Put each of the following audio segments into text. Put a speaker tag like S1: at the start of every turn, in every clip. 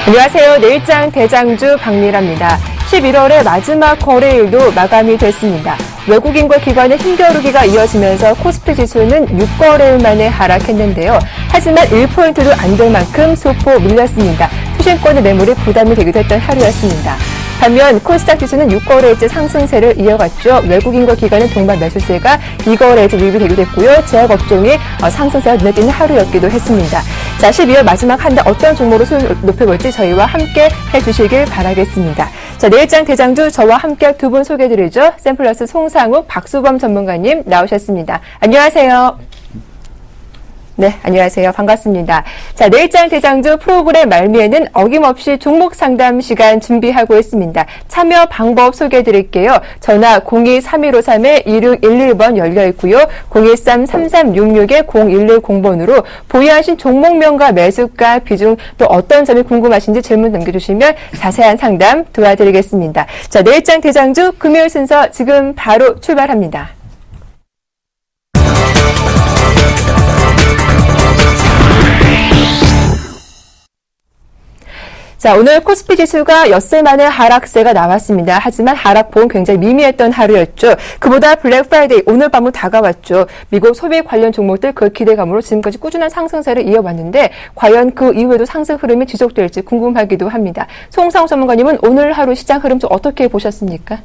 S1: 안녕하세요. 내일장 대장주 박미라입니다. 11월의 마지막 거래일도 마감이 됐습니다. 외국인과 기관의 힘겨루기가 이어지면서 코스피 지수는 6거래일 만에 하락했는데요. 하지만 1포인트도 안 될 만큼 소폭 밀렸습니다. 투신권의 매물이 부담이 되기도 했던 하루였습니다. 반면 코스닥 지수는 6거래일째 상승세를 이어갔죠. 외국인과 기관의 동반 매수세가 2거래일째 유입이 되기도 했고요. 제약업종이 상승세가 눈에 띄는 하루였기도 했습니다. 자, 12월 마지막 한 달 어떤 종목으로 수익을 높여볼지 저희와 함께 해주시길 바라겠습니다. 자, 내일장 대장주 저와 함께 두 분 소개해드리죠. 샘플러스 송상욱, 박수범 전문가님 나오셨습니다. 안녕하세요. 네, 안녕하세요. 반갑습니다. 자, 내일장 대장주 프로그램 말미에는 어김없이 종목 상담 시간 준비하고 있습니다. 참여 방법 소개해드릴게요. 전화 02-3153-2611번 열려있고요. 013-3366-0110번으로 보유하신 종목명과 매수가, 비중, 또 어떤 점이 궁금하신지 질문 남겨주시면 자세한 상담 도와드리겠습니다. 자, 내일장 대장주 금요일 순서 지금 바로 출발합니다. 자, 오늘 코스피 지수가 엿새 만에 하락세가 나왔습니다. 하지만 하락폭은 굉장히 미미했던 하루였죠. 그보다 블랙 프라이데이 오늘 밤으로 다가왔죠. 미국 소비 관련 종목들 그 기대감으로 지금까지 꾸준한 상승세를 이어왔는데 과연 그 이후에도 상승 흐름이 지속될지 궁금하기도 합니다. 송상욱 전문가님은 오늘 하루 시장 흐름 좀 어떻게 보셨습니까?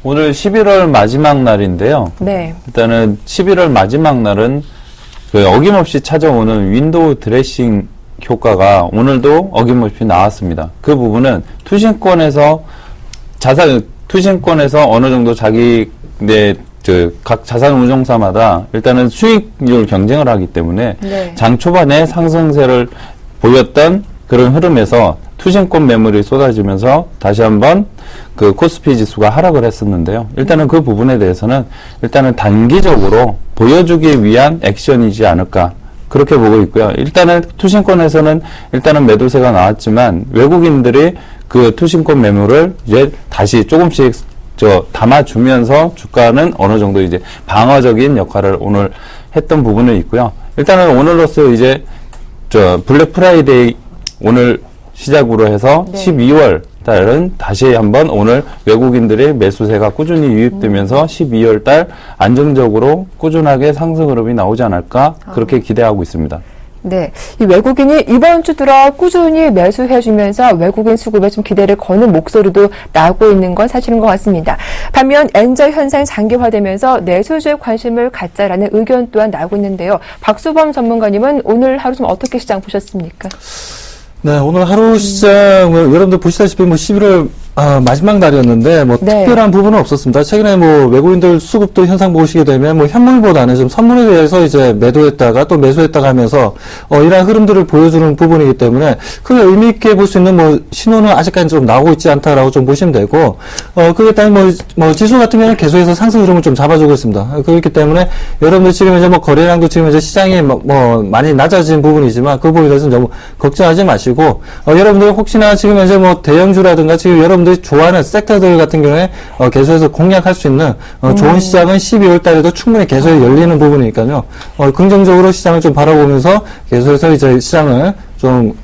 S2: 오늘 11월 마지막 날인데요.
S1: 네.
S2: 일단은 11월 마지막 날은 어김없이 찾아오는 윈도우 드레싱 효과가 오늘도 어김없이 나왔습니다. 그 부분은 투신권에서 어느 정도 각 자산 운용사마다 일단은 수익률 경쟁을 하기 때문에
S1: 네.
S2: 장 초반에 상승세를 보였던 그런 흐름에서 투신권 매물이 쏟아지면서 다시 한번 그 코스피 지수가 하락을 했었는데요. 일단은 그 부분에 대해서는 일단은 단기적으로 보여주기 위한 액션이지 않을까. 그렇게 보고 있고요. 일단은 투신권에서는 일단은 매도세가 나왔지만 외국인들이 그 투신권 매물을 이제 다시 조금씩 담아주면서 주가는 어느 정도 이제 방어적인 역할을 오늘 했던 부분은 있고요. 일단은 오늘로써 이제 블랙 프라이데이 오늘 시작으로 해서 네. 12월 달은 다시 한번 오늘 외국인들의 매수세가 꾸준히 유입되면서 12월 달 안정적으로 꾸준하게 상승 흐름이 나오지 않을까 그렇게 기대하고 있습니다.
S1: 네, 이 외국인이 이번 주 들어 꾸준히 매수해주면서 외국인 수급에 좀 기대를 거는 목소리도 나오고 있는 건 사실인 것 같습니다. 반면 엔저 현상이 장기화되면서 내수주에 관심을 갖자라는 의견 또한 나오고 있는데요. 박수범 전문가님은 오늘 하루 좀 어떻게 시장 보셨습니까?
S3: 네, 오늘 하루 시장을 여러분들 보시다시피 11월 마지막 날이었는데
S1: 네.
S3: 특별한 부분은 없었습니다. 최근에 외국인들 수급도 현상 보시게 되면 현물보다는 좀 선물에 대해서 이제 매도했다가 또 매수했다가 하면서 이러한 흐름들을 보여주는 부분이기 때문에 크게 의미 있게 볼 수 있는 신호는 아직까지 좀 나오고 있지 않다라고 좀 보시면 되고 그에 따른 지수 같은 경우는 계속해서 상승 흐름을 좀 잡아주고 있습니다. 그렇기 때문에 여러분들 지금 이제 거래량도 지금 이제 시장이 많이 낮아진 부분이지만 그 부분에 대해서는 너무 걱정하지 마시고 여러분들 혹시나 지금 이제 대형주라든가 지금 여러분들이 좋아하는 섹터들 같은 경우에 계속해서 공략할 수 있는 좋은 시장은 12월 달에도 충분히 계속 열리는 부분이니까요. 긍정적으로 시장을 좀 바라보면서 계속해서 이제 시장을 좀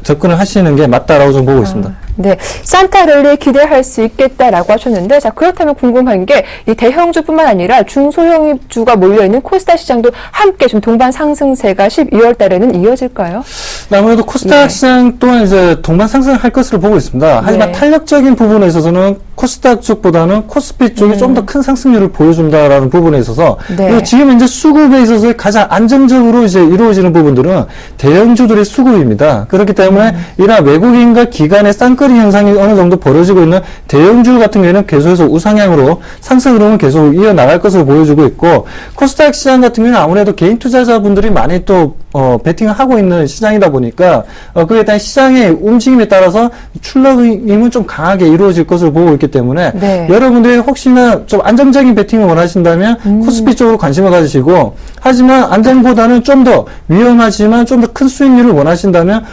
S3: 접근을 하시는 게 맞다라고 좀 보고 있습니다.
S1: 네, 산타랠리 기대할 수 있겠다라고 하셨는데, 자, 그렇다면 궁금한 게 이 대형주뿐만 아니라 중소형주가 몰려있는 코스닥 시장도 함께 좀 동반 상승세가 12월 달에는 이어질까요?
S3: 아무래도 코스닥 네. 시장 또한 이제 동반 상승할 것으로 보고 있습니다. 하지만
S1: 네.
S3: 탄력적인 부분에 있어서는 코스닥 쪽보다는 코스피 쪽이 좀 더 큰 상승률을 보여준다라는 부분에 있어서
S1: 네.
S3: 그리고 지금 이제 수급에 있어서 가장 안정적으로 이제 이루어지는 부분들은 대형주들의 수급입니다. 그렇기 때문에 이러한 외국인과 기관의 쌍끌이 현상이 어느 정도 벌어지고 있는 대형주 같은 경우에는 계속해서 우상향으로 상승 흐름은 계속 이어나갈 것으로 보여주고 있고 코스닥 시장 같은 경우는 아무래도 개인 투자자분들이 많이 또 베팅을 하고 있는 시장이다 보니까 그에 따른 시장의 움직임에 따라서 출렁임은 좀 강하게 이루어질 것으로 보고 있기 때문에
S1: 네.
S3: 여러분들이 혹시나 좀 안정적인 배팅을 원하신다면 코스피 쪽으로 관심을 가지시고, 하지만 안정보다는 좀 더 위험하지만 좀 더 큰 수익률을 원하신다면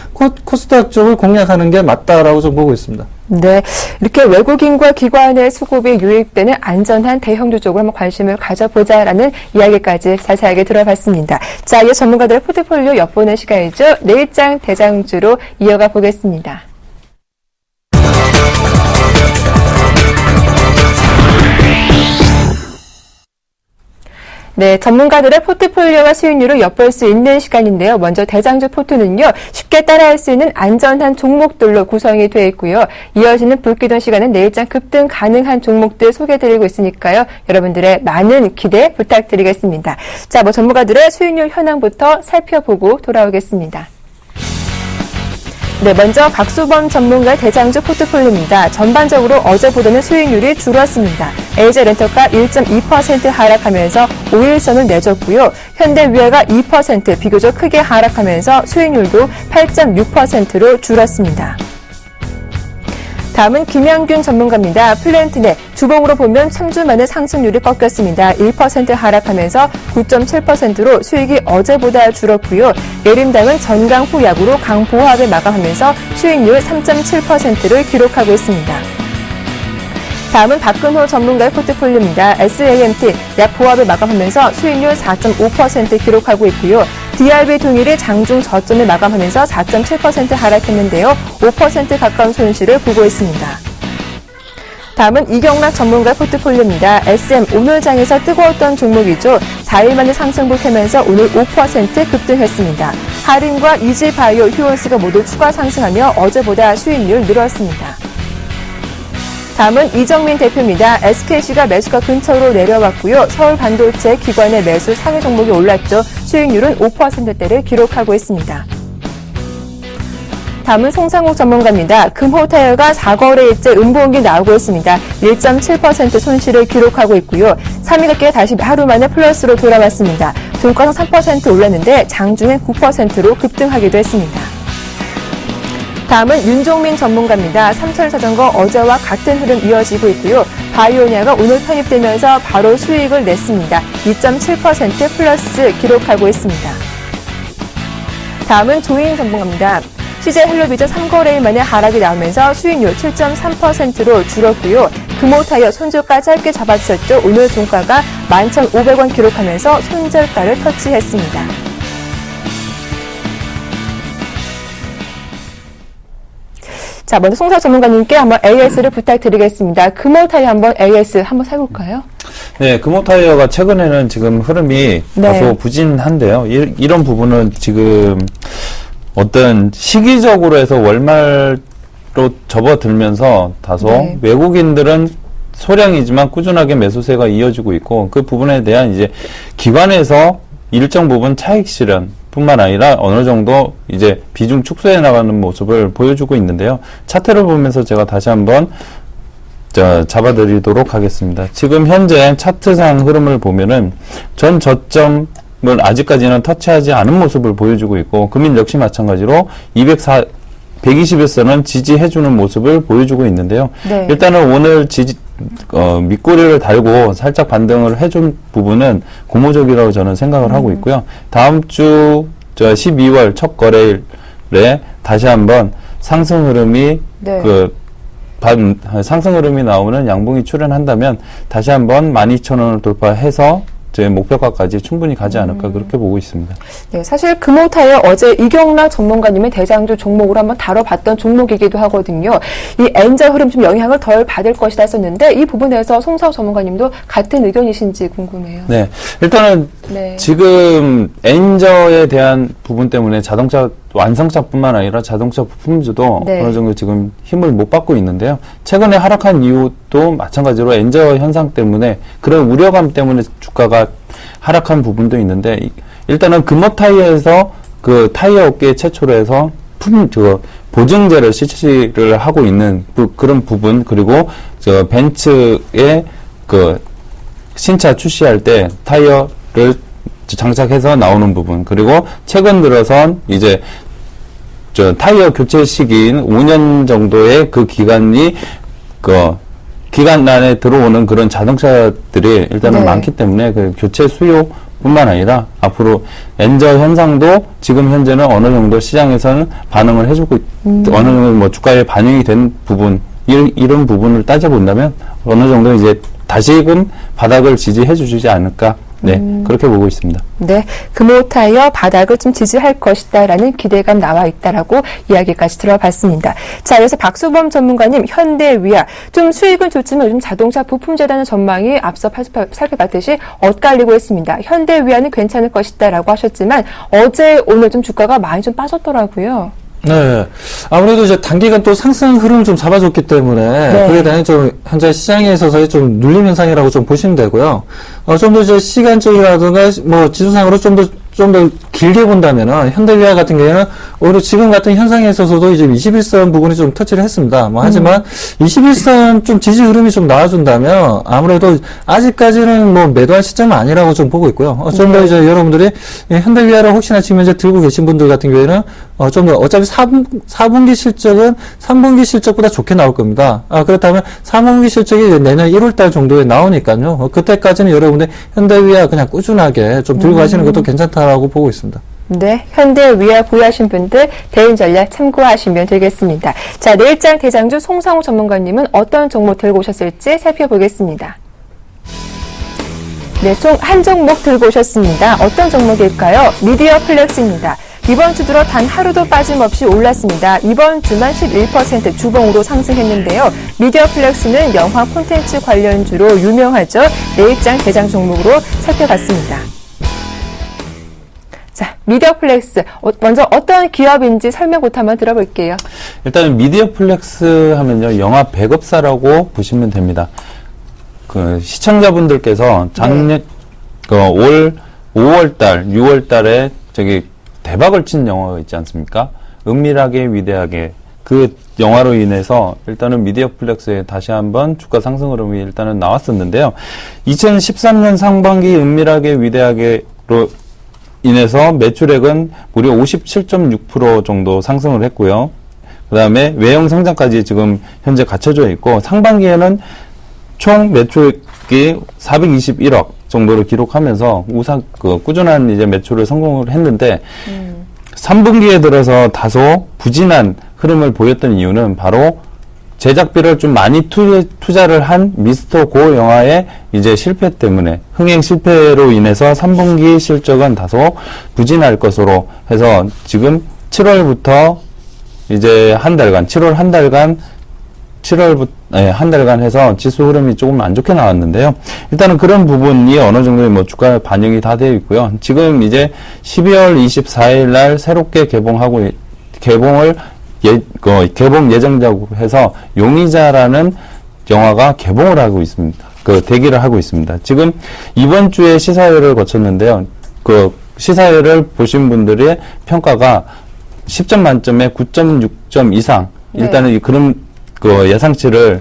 S3: 코스닥 쪽을 공략하는 게 맞다라고 좀 보고 있습니다.
S1: 네, 이렇게 외국인과 기관의 수급이 유입되는 안전한 대형주 쪽으로 한번 관심을 가져보자라는 이야기까지 자세하게 들어봤습니다. 자, 이제 전문가들의 포트폴리오 엿보는 시간이죠. 내일장 대장주로 이어가 보겠습니다. 네, 전문가들의 포트폴리오와 수익률을 엿볼 수 있는 시간인데요. 먼저 대장주 포트는요, 쉽게 따라할 수 있는 안전한 종목들로 구성이 되어 있고요. 이어지는 불기둥 시간은 내일장 급등 가능한 종목들 소개해드리고 있으니까요. 여러분들의 많은 기대 부탁드리겠습니다. 자, 전문가들의 수익률 현황부터 살펴보고 돌아오겠습니다. 네, 먼저 박수범 전문가의 대장주 포트폴리오입니다. 전반적으로 어제보다는 수익률이 줄었습니다. LG렌터카 1.2% 하락하면서 5일선을 내줬고요. 현대위아가 2% 비교적 크게 하락하면서 수익률도 8.6%로 줄었습니다. 다음은 김양균 전문가입니다. 플랜트넷 주봉으로 보면 3주 만에 상승률이 꺾였습니다. 1% 하락하면서 9.7%로 수익이 어제보다 줄었고요. 예림당은 전강 후약으로 강보합을 마감하면서 수익률 3.7%를 기록하고 있습니다. 다음은 박근호 전문가의 포트폴리오입니다. SAMT 약 보합을 마감하면서 수익률 4.5% 기록하고 있고요. DRB 동일이 장중 저점을 마감하면서 4.7% 하락했는데요. 5% 가까운 손실을 보고 있습니다. 다음은 이경락 전문가의 포트폴리오입니다. SM 오늘 장에서 뜨거웠던 종목이죠. 4일 만에 상승을 펴면서 오늘 5% 급등했습니다. 하림과 이지바이오, 휴원스가 모두 추가 상승하며 어제보다 수익률 늘었습니다. 다음은 이정민 대표입니다. SKC가 매수가 근처로 내려왔고요. 서울반도체 기관의 매수 상위 종목이 올랐죠. 수익률은 5%대를 기록하고 있습니다. 다음은 송상욱 전문가입니다. 금호타이어가 4거래일째 음보온기 나오고 있습니다. 1.7% 손실을 기록하고 있고요. 3일갑게 다시 하루 만에 플러스로 돌아왔습니다. 종가는 3% 올랐는데 장중엔 9%로 급등하기도 했습니다. 다음은 윤종민 전문가입니다. 삼철자전거 어제와 같은 흐름 이어지고 있고요. 바이오니아가 오늘 편입되면서 바로 수익을 냈습니다. 2.7% 플러스 기록하고 있습니다. 다음은 조인 전문가입니다. CJ 헬로비전 3거래일 만에 하락이 나오면서 수익률 7.3%로 줄었고요. 금호타이어 손절가 짧게 잡아주셨죠. 오늘 종가가 11,500원 기록하면서 손절가를 터치했습니다. 자, 먼저 송사 전문가님께 한번 AS를 부탁드리겠습니다. 금호타이어 한번 AS 한번 살펴볼까요?
S2: 네, 금호타이어가 최근에는 지금 흐름이 다소 부진한데요. 이런 부분은 지금 어떤 시기적으로 해서 월말로 접어들면서 다소 외국인들은 소량이지만 꾸준하게 매수세가 이어지고 있고, 그 부분에 대한 이제 기관에서 일정 부분 차익 실현 뿐만 아니라 어느 정도 이제 비중 축소해 나가는 모습을 보여주고 있는데요. 차트를 보면서 제가 다시 한번 잡아드리도록 하겠습니다. 지금 현재 차트상 흐름을 보면은 전 저점을 아직까지는 터치하지 않은 모습을 보여주고 있고, 금일 역시 마찬가지로 121선은 지지해주는 모습을 보여주고 있는데요. 네. 일단은 오늘 밑꼬리를 달고 살짝 반등을 해준 부분은 고무적이라고 저는 생각을 하고 있고요. 다음 주 12월 첫 거래일에 다시 한번 상승 흐름이 상승 흐름이 나오는 양봉이 출현한다면 다시 한번 12,000원을 돌파해서 제 목표가까지 충분히 가지 않을까 그렇게 보고 있습니다. 네,
S1: 사실 금호타이어 어제 이경락 전문가님의 대장주 종목으로 한번 다뤄봤던 종목이기도 하거든요. 이 엔저 흐름 좀 영향을 덜 받을 것이다 했었는데 이 부분에서 송사우 전문가님도 같은 의견이신지 궁금해요.
S2: 네, 일단은 지금 엔저에 대한 부분 때문에 자동차 완성차뿐만 아니라 자동차 부품주도 어느 정도 지금 힘을 못 받고 있는데요. 최근에 하락한 이유도 마찬가지로 엔저 현상 때문에 그런 우려감 때문에 주가가 하락한 부분도 있는데, 일단은 금호타이어에서 그 타이어 업계 최초로 해서 보증제를 실시를 하고 있는 그런 부분, 그리고 벤츠의 그 신차 출시할 때 타이어를 장착해서 나오는 부분, 그리고 최근 들어선 이제 타이어 교체 시기인 5년 정도의 그 기간이 기간 안에 들어오는 그런 자동차들이 일단은
S1: 네.
S2: 많기 때문에 그 교체 수요뿐만 아니라 앞으로 엔저 현상도 지금 현재는 어느 정도 시장에서는 반응을 해주고 어느 정도 뭐 주가에 반영이 된 부분 이런 부분을 따져본다면 어느 정도 이제 다시금 바닥을 지지해 주지 않을까. 네, 그렇게 보고 있습니다.
S1: 네, 금호타이어 바닥을 좀 지지할 것이다라는 기대감 나와 있다라고 이야기까지 들어봤습니다. 자, 그래서 박수범 전문가님, 현대위아 좀 수익은 좋지만 요즘 자동차 부품재라는 전망이 앞서 살펴봤듯이 엇갈리고 있습니다. 현대위아는 괜찮을 것이다라고 하셨지만 어제 오늘 좀 주가가 많이 좀 빠졌더라고요.
S3: 네. 아무래도 이제 단기간 또 상승 흐름을 좀 잡아줬기 때문에
S1: 네.
S3: 그에 대한 좀 현재 시장에 있어서의 좀 눌림 현상이라고 좀 보시면 되고요. 좀 더 이제 시간적이라든가 뭐 지수상으로 좀 더 길게 본다면은 현대위아 같은 경우에는 오히려 지금 같은 현상에 있어서도 이제 21선 부분이 좀 터치를 했습니다. 뭐 하지만 21선 좀 지지 흐름이 좀 나와준다면 아무래도 아직까지는 뭐 매도할 시점은 아니라고 좀 보고 있고요. 좀 더 이제 여러분들이 현대위아를 혹시나 지금 현재 들고 계신 분들 같은 경우에는 좀 더 어차피 4분기 실적은 3분기 실적보다 좋게 나올 겁니다. 그렇다면 3분기 실적이 내년 1월달 정도에 나오니까요. 그때까지는 여러분들 현대위아 그냥 꾸준하게 좀 들고 가시는 것도 괜찮다라고 보고 있습니다.
S1: 네, 현대위아 보유하신 분들 대응 전략 참고하시면 되겠습니다. 자, 내일장 대장주 송상우 전문가님은 어떤 종목 들고 오셨을지 살펴보겠습니다. 네, 총 한 종목 들고 오셨습니다. 어떤 종목일까요? 미디어 플렉스입니다. 이번 주 들어 단 하루도 빠짐없이 올랐습니다. 이번 주만 11% 주봉으로 상승했는데요. 미디어 플렉스는 영화 콘텐츠 관련주로 유명하죠. 내일장 대장 종목으로 살펴봤습니다. 자, 미디어 플렉스. 먼저 어떤 기업인지 설명부터 한번 들어볼게요.
S2: 일단은 미디어 플렉스 하면요, 영화 배급사라고 보시면 됩니다. 그 시청자분들께서 작년 올 5월달, 6월달에 저기 대박을 친 영화가 있지 않습니까? 은밀하게 위대하게 그 영화로 인해서 일단은 미디어 플렉스에 다시 한번 주가 상승 흐름이 일단은 나왔었는데요. 2013년 상반기 은밀하게 위대하게로 인해서 매출액은 무려 57.6% 정도 상승을 했고요. 그 다음에 외형 성장까지 지금 현재 갖춰져 있고 상반기에는 총 매출액이 421억 정도를 기록하면서 꾸준한 이제 매출을 성공을 했는데 3분기에 들어서 다소 부진한 흐름을 보였던 이유는 바로 제작비를 좀 많이 투자를 한 미스터 고 영화의 이제 실패 때문에 흥행 실패로 인해서 3분기 실적은 다소 부진할 것으로 해서 지금 7월부터 이제 한 달간 7월 한 달간 7월부터 한 달간 해서 지수 흐름이 조금 안 좋게 나왔는데요. 일단은 그런 부분이 어느 정도 뭐 주가에 반영이 다 되어 있고요. 지금 이제 12월 24일 날 새롭게 개봉을 개봉 예정자고 해서 용의자라는 영화가 개봉을 하고 있습니다. 대기를 하고 있습니다. 지금 이번 주에 시사회를 거쳤는데요. 시사회를 보신 분들의 평가가 10점 만점에 9.6점 이상. 일단은 그런 예상치를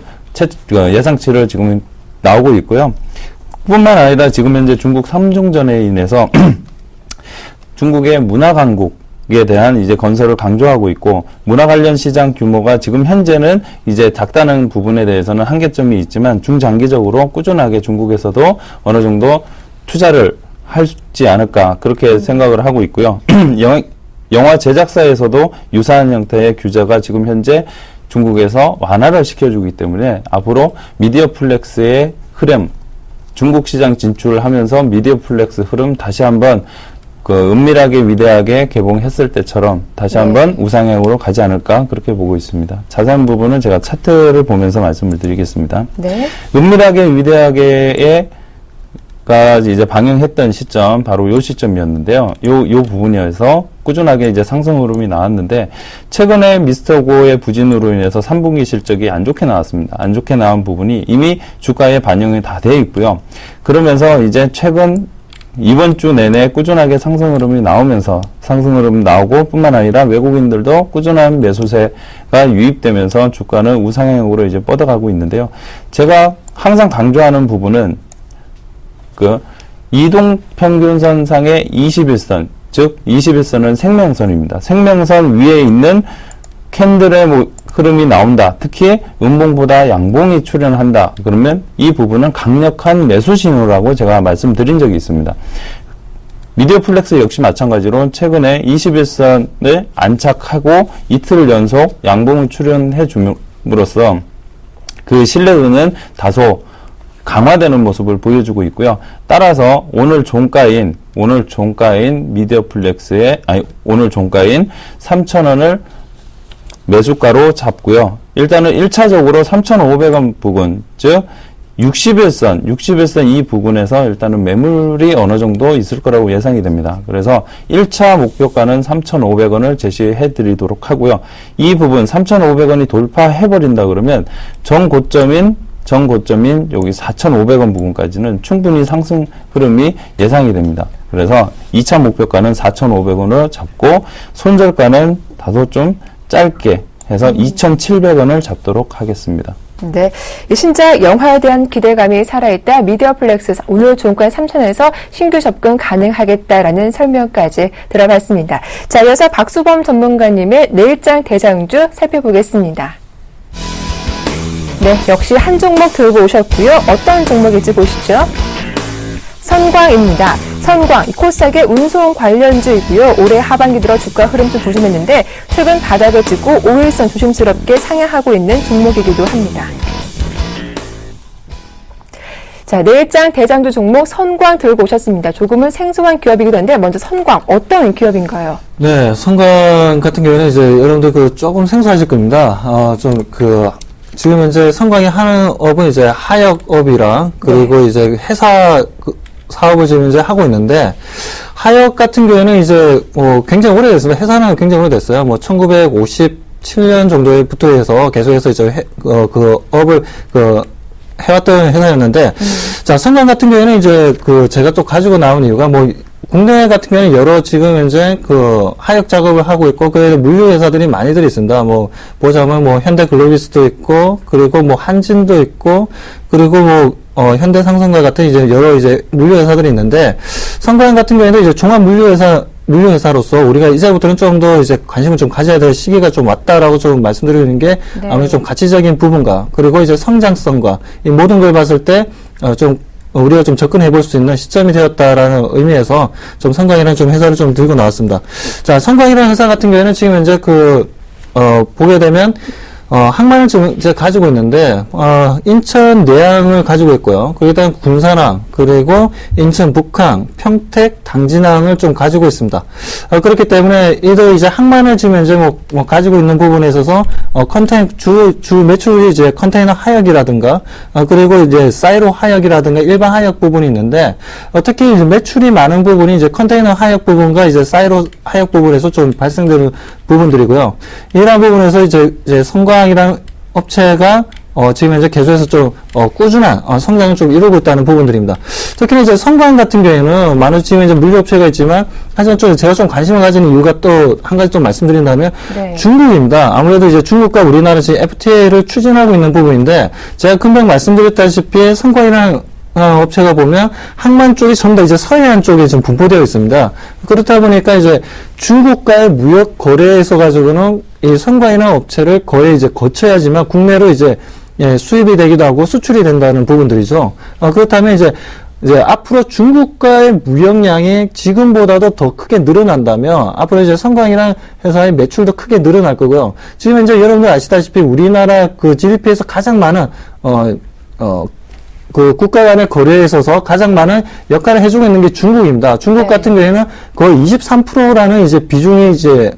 S2: 지금 나오고 있고요. 뿐만 아니라 지금 현재 중국 삼중전에 인해서 중국의 문화 강국에 대한 이제 건설을 강조하고 있고 문화 관련 시장 규모가 지금 현재는 이제 작다는 부분에 대해서는 한계점이 있지만 중장기적으로 꾸준하게 중국에서도 어느 정도 투자를 하지 않을까 그렇게 생각을 하고 있고요. 영화 제작사에서도 유사한 형태의 규제가 지금 현재 중국에서 완화를 시켜주기 때문에 앞으로 미디어 플렉스의 흐름, 중국 시장 진출을 하면서 미디어 플렉스 흐름 다시 한번 은밀하게 위대하게 개봉했을 때처럼 다시 한번 우상향으로 가지 않을까 그렇게 보고 있습니다. 자세한 부분은 제가 차트를 보면서 말씀을 드리겠습니다.
S1: 네.
S2: 은밀하게 위대하게가 이제 방영했던 시점 바로 요 시점이었는데요. 요 부분에서 꾸준하게 이제 상승 흐름이 나왔는데 최근에 미스터고의 부진으로 인해서 3분기 실적이 안 좋게 나왔습니다. 안 좋게 나온 부분이 이미 주가에 반영이 다 되어 있고요. 그러면서 이제 최근 이번 주 내내 꾸준하게 상승 흐름이 나오면서 상승 흐름 나오고 뿐만 아니라 외국인들도 꾸준한 매수세가 유입되면서 주가는 우상향으로 이제 뻗어가고 있는데요. 제가 항상 강조하는 부분은 이동평균선상의 21선, 즉 21선은 생명선입니다. 생명선 위에 있는 캔들의 흐름이 나온다. 특히 음봉보다 양봉이 출현한다. 그러면 이 부분은 강력한 매수 신호라고 제가 말씀드린 적이 있습니다. 미디어 플렉스 역시 마찬가지로 최근에 21선을 안착하고 이틀 연속 양봉을 출현해 줌으로써 그 신뢰도는 다소 강화되는 모습을 보여주고 있고요. 따라서 오늘 종가인 미디어 플렉스의 오늘 종가인 3,000원을 매수가로 잡고요. 일단은 1차적으로 3,500원 부근, 즉 61선 이 부근에서 일단은 매물이 어느 정도 있을 거라고 예상이 됩니다. 그래서 1차 목표가는 3,500원을 제시해 드리도록 하고요. 이 부분 3,500원이 돌파해 버린다 그러면 정고점인 여기 4,500원 부분까지는 충분히 상승 흐름이 예상이 됩니다. 그래서 2차 목표가는 4,500원을 잡고 손절가는 다소 좀 짧게 해서 2,700원을 잡도록 하겠습니다.
S1: 네, 이 신작 영화에 대한 기대감이 살아있다. 미디어 플렉스 오늘 종가 3,000원에서 신규 접근 가능하겠다라는 설명까지 들어봤습니다. 자, 이어서 박수범 전문가님의 내일장 대장주 살펴보겠습니다. 네, 역시 한 종목 들고 오셨고요. 어떤 종목일지 보시죠. 선광입니다. 선광, 코스닥의 운송 관련주이고요. 올해 하반기 들어 주가 흐름 좀 조심했는데 최근 바닥을 찍고 5일선 조심스럽게 상향하고 있는 종목이기도 합니다. 자, 내일장 대장주 종목 선광 들고 오셨습니다. 조금은 생소한 기업이기도 한데 먼저 선광 어떤 기업인가요?
S3: 네, 선광 같은 경우는 이제 여러분들 조금 생소하실 겁니다. 지금 현재 선광이 하는 업은 이제 하역업이랑 그리고
S1: 네.
S3: 이제 회사 사업을 지금 이제 하고 있는데, 하역 같은 경우에는 이제, 굉장히 오래됐습니다. 회사는 굉장히 오래됐어요. 1957년 정도에부터 해서 계속해서 이제 업을, 해왔던 회사였는데, 자, 선광 같은 경우에는 이제 제가 또 가지고 나온 이유가 국내 같은 경우에는 여러 지금 현재 하역 작업을 하고 있고, 그래서 물류 회사들이 많이들 있습니다. 보자면 현대글로비스도 있고, 그리고 한진도 있고, 그리고 현대상선과 같은 이제 여러 이제 물류 회사들이 있는데, 선광 같은 경우에는 이제 종합 물류 회사로서 우리가 이제부터는 좀 더 이제 관심을 좀 가져야 될 시기가 좀 왔다라고 좀 말씀드리는 게
S1: 네.
S3: 아무래도 좀 가치적인 부분과, 그리고 이제 성장성과 이 모든 걸 봤을 때, 우리가 좀 접근해 볼 수 있는 시점이 되었다라는 의미에서 좀 선광이라는 좀 회사를 좀 들고 나왔습니다. 자, 선광이라는 회사 같은 경우에는 지금 현재 보게 되면, 항만을 지금 이제 가지고 있는데, 인천 내항을 가지고 있고요. 그다음 군산항, 그리고 인천 북항, 평택, 당진항을 좀 가지고 있습니다. 그렇기 때문에 이들 이제 항만을 지금 현재 가지고 있는 부분에 있어서, 주 매출이 이제 컨테이너 하역이라든가, 그리고 이제 사이로 하역이라든가 일반 하역 부분이 있는데, 특히 이제 매출이 많은 부분이 이제 컨테이너 하역 부분과 이제 사이로 하역 부분에서 좀 발생되는 부분들이고요. 이러한 부분에서 이제 선광이라는 업체가 지금 현재 계속해서 좀 꾸준한 성장을 좀 이루고 있다는 부분들입니다. 특히 이제 선광 같은 경우에는 많은 지금 이제 물류업체가 있지만, 하지만 제가 좀 관심을 가지는 이유가 또 한 가지 좀 말씀드린다면,
S1: 네.
S3: 중국입니다. 아무래도 이제 중국과 우리나라 지금 FTA를 추진하고 있는 부분인데, 제가 금방 말씀드렸다시피 선광이라는 업체가 보면 항만 쪽이 전부 다 이제 서해안 쪽에 지금 분포되어 있습니다. 그렇다 보니까 이제 중국과의 무역 거래에서 가지고는 이 선광이라는 업체를 거의 이제 거쳐야지만 국내로 이제 수입이 되기도 하고 수출이 된다는 부분들이죠. 그렇다면 이제 앞으로 중국과의 무역량이 지금보다도 더 크게 늘어난다면 앞으로 이제 선광이라는 회사의 매출도 크게 늘어날 거고요. 지금 이제 여러분들 아시다시피 우리나라 GDP에서 가장 많은 국가 간의 거래에 있어서 가장 많은 역할을 해주고 있는 게 중국입니다. 중국
S1: 네. 같은
S3: 같은 경우에는 거의 23%라는 이제 비중이 이제,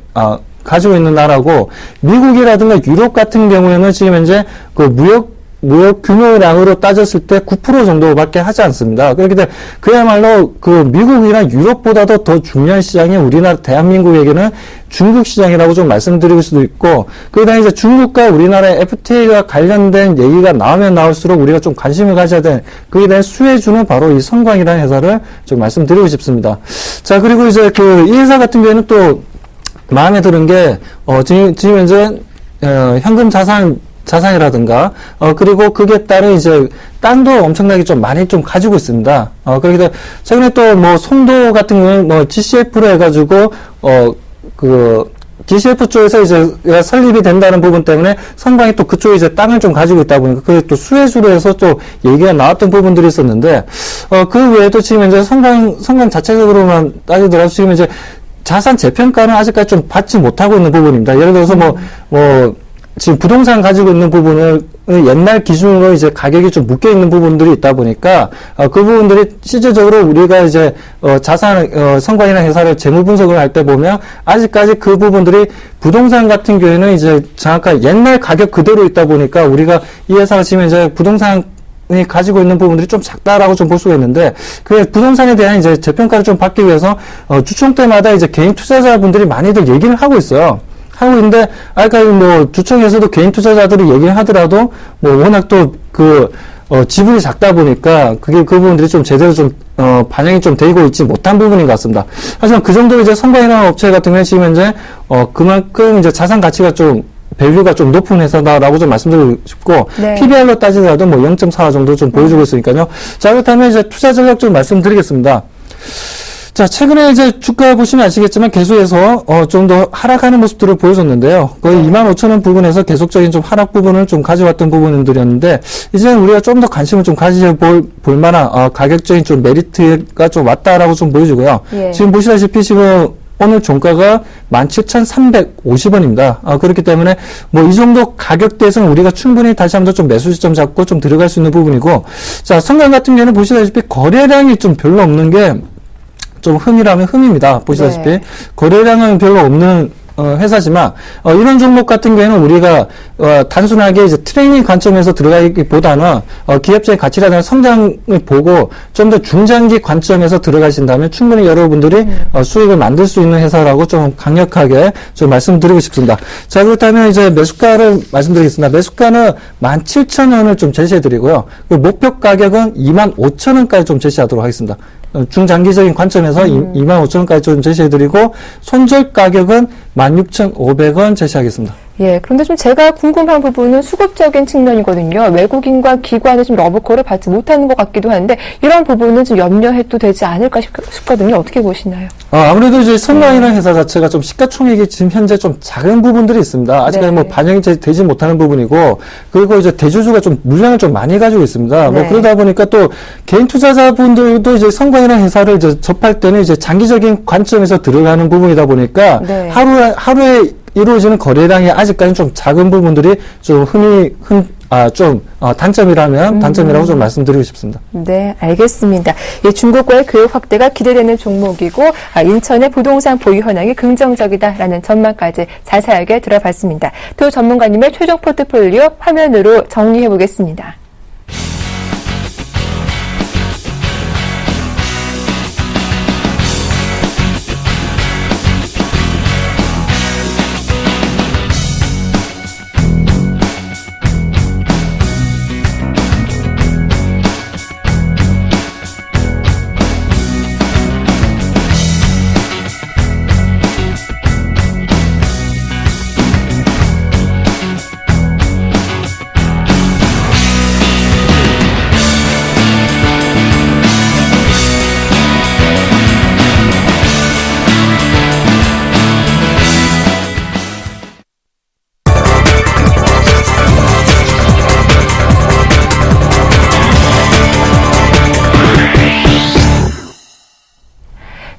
S3: 가지고 있는 나라고, 미국이라든가 유럽 같은 경우에는 지금 현재 무역 규모량으로 따졌을 때 9% 정도밖에 하지 않습니다. 그렇기 때문에 그야말로 미국이나 유럽보다도 더 중요한 시장이 우리나라 대한민국에게는 중국 시장이라고 좀 말씀드릴 수도 있고, 그다음에 이제 중국과 우리나라의 FTA가 관련된 얘기가 나오면 나올수록 우리가 좀 관심을 가져야 되는, 그에 대한 수혜주는 바로 이 선광이라는 회사를 좀 말씀드리고 싶습니다. 자, 그리고 이제 이 회사 같은 경우에는 또 마음에 드는 게 지금 현재 현금 자산이라든가, 그리고 그게 따른 이제, 땅도 엄청나게 좀 많이 좀 가지고 있습니다. 그렇기 때문에, 최근에 또 송도 같은 경우는 GCF로 해가지고, DCF 쪽에서 이제 설립이 된다는 부분 때문에 성광이 또 그쪽에 이제 땅을 좀 가지고 있다 보니까 그게 또 수혜주로 해서 또 얘기가 나왔던 부분들이 있었는데, 그 외에도 지금 이제 성광 자체적으로만 따지더라도 지금 이제 자산 재평가는 아직까지 좀 받지 못하고 있는 부분입니다. 예를 들어서 지금 부동산 가지고 있는 부분을 옛날 기준으로 이제 가격이 좀 묶여 있는 부분들이 있다 보니까 그 부분들이 실질적으로 우리가 이제 자산 성과이나 회사를 재무 분석을 할 때 보면 아직까지 그 부분들이 부동산 같은 경우에는 이제 정확하게 옛날 가격 그대로 있다 보니까 우리가 이 회사가 지금 이제 부동산 이 가지고 있는 부분들이 좀 작다라고 좀 볼 수가 있는데, 그 부동산에 대한 이제 재평가를 좀 받기 위해서 주총 때마다 이제 개인 투자자분들이 많이들 얘기를 하고 있어요. 하고 있는데, 아까 주총에서도 개인 투자자들이 얘기를 하더라도 워낙 또 지분이 작다 보니까 그 부분들이 좀 제대로 좀 반영이 좀 되고 있지 못한 부분인 것 같습니다. 하지만 그 정도 이제 성과이나 업체 같은 경우에 지금 현재 그만큼 이제 자산 가치가 좀 밸류가 좀 높은 회사다라고 좀 말씀드리고 싶고,
S1: 네.
S3: PBR로 따지더라도 0.4 정도 좀 보여주고 있으니까요. 자, 그렇다면 이제 투자 전략 좀 말씀드리겠습니다. 자, 최근에 이제 주가 보시면 아시겠지만 계속해서 좀 더 하락하는 모습들을 보여줬는데요. 거의 25,000원 부근에서 계속적인 좀 하락 부분을 좀 가져왔던 부분들이었는데, 이제는 우리가 좀 더 관심을 좀 가져볼 만한 가격적인 좀 메리트가 좀 왔다라고 좀 보여주고요.
S1: 예.
S3: 지금 보시다시피 지금 오늘 종가가 17,350원입니다. 그렇기 때문에 이 정도 가격대에서는 우리가 충분히 다시 한번 좀 매수 시점 잡고 좀 들어갈 수 있는 부분이고, 자, 성광 같은 경우는 보시다시피 거래량이 좀 별로 없는 게 좀 흠이라면 흠입니다. 보시다시피
S1: 네.
S3: 거래량은 별로 없는 회사지만 이런 종목 같은 경우에는 우리가 단순하게 이제 트레이닝 관점에서 들어가기보다는 기업적인 가치라든가 성장을 보고 좀 더 중장기 관점에서 들어가신다면 충분히 여러분들이 수익을 만들 수 있는 회사라고 좀 강력하게 좀 말씀드리고 싶습니다. 자, 그렇다면 이제 매수가를 말씀드리겠습니다. 매수가는 17,000원을 좀 제시해드리고요. 그 목표 가격은 25,000원까지 좀 제시하도록 하겠습니다. 중장기적인 관점에서 25,000원까지 좀 제시해드리고, 손절 가격은 16,500원 제시하겠습니다.
S1: 예, 그런데 좀 제가 궁금한 부분은 수급적인 측면이거든요. 외국인과 기관의 좀 러브콜을 받지 못하는 것 같기도 한데, 이런 부분은 좀 염려해도 되지 않을까 싶거든요. 어떻게 보시나요?
S3: 아무래도 이제 성광이라는 회사 자체가 좀 시가총액이 지금 현재 좀 작은 부분들이 있습니다. 아직까지
S1: 네.
S3: 반영이 되지 못하는 부분이고, 그리고 이제 대주주가 좀 물량을 좀 많이 가지고 있습니다.
S1: 네.
S3: 그러다 보니까 또 개인 투자자분들도 이제 성광이라는 회사를 이제 접할 때는 이제 장기적인 관점에서 들어가는 부분이다 보니까
S1: 네.
S3: 하루에 이루어지는 거래량이 아직까지 좀 작은 부분들이 좀 단점이라고 좀 말씀드리고 싶습니다.
S1: 네, 알겠습니다. 예, 중국과의 교역 확대가 기대되는 종목이고, 인천의 부동산 보유 현황이 긍정적이다라는 전망까지 자세하게 들어봤습니다. 두 전문가님의 최종 포트폴리오 화면으로 정리해 보겠습니다.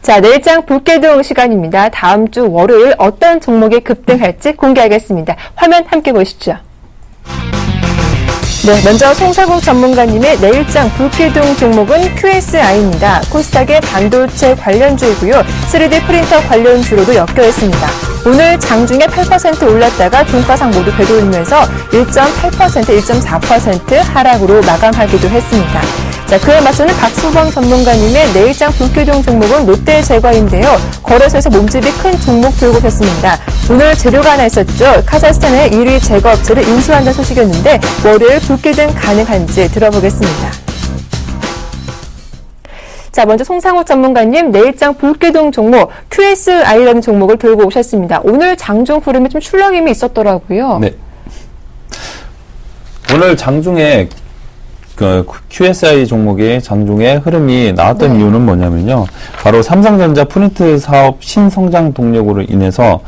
S1: 자, 내일장 불개동 시간입니다. 다음 주 월요일 어떤 종목이 급등할지 공개하겠습니다. 화면 함께 보시죠. 네, 먼저 송사국 전문가님의 내일장 불개동 종목은 QSI입니다. 코스닥의 반도체 관련주이고요. 3D 프린터 관련주로도 엮여 있습니다. 오늘 장중에 8% 올랐다가 종가상 모두 되돌리면서 1.8%, 1.4% 하락으로 마감하기도 했습니다. 자, 그에 맞서는 박수범 전문가님의 내일장 불개동 종목은 롯데제과인데요. 거래소에서 몸집이 큰 종목 들고 오셨습니다. 오늘 재료가 하나 있었죠. 카자흐스탄의 1위 제거업체를 인수한다는 소식이었는데 월요일 불개등 가능한지 들어보겠습니다. 자, 먼저 송상호 전문가님 내일장 불개동 종목 QSI라는 종목을 들고 오셨습니다. 오늘 장중 흐름에 좀 출렁임이 있었더라고요.
S2: 네. 오늘 장중에 그 QSI 종목의 장중에 흐름이 나왔던
S1: 네.
S2: 이유는 뭐냐면요. 바로 삼성전자 프린트 사업 신성장 동력으로 인해서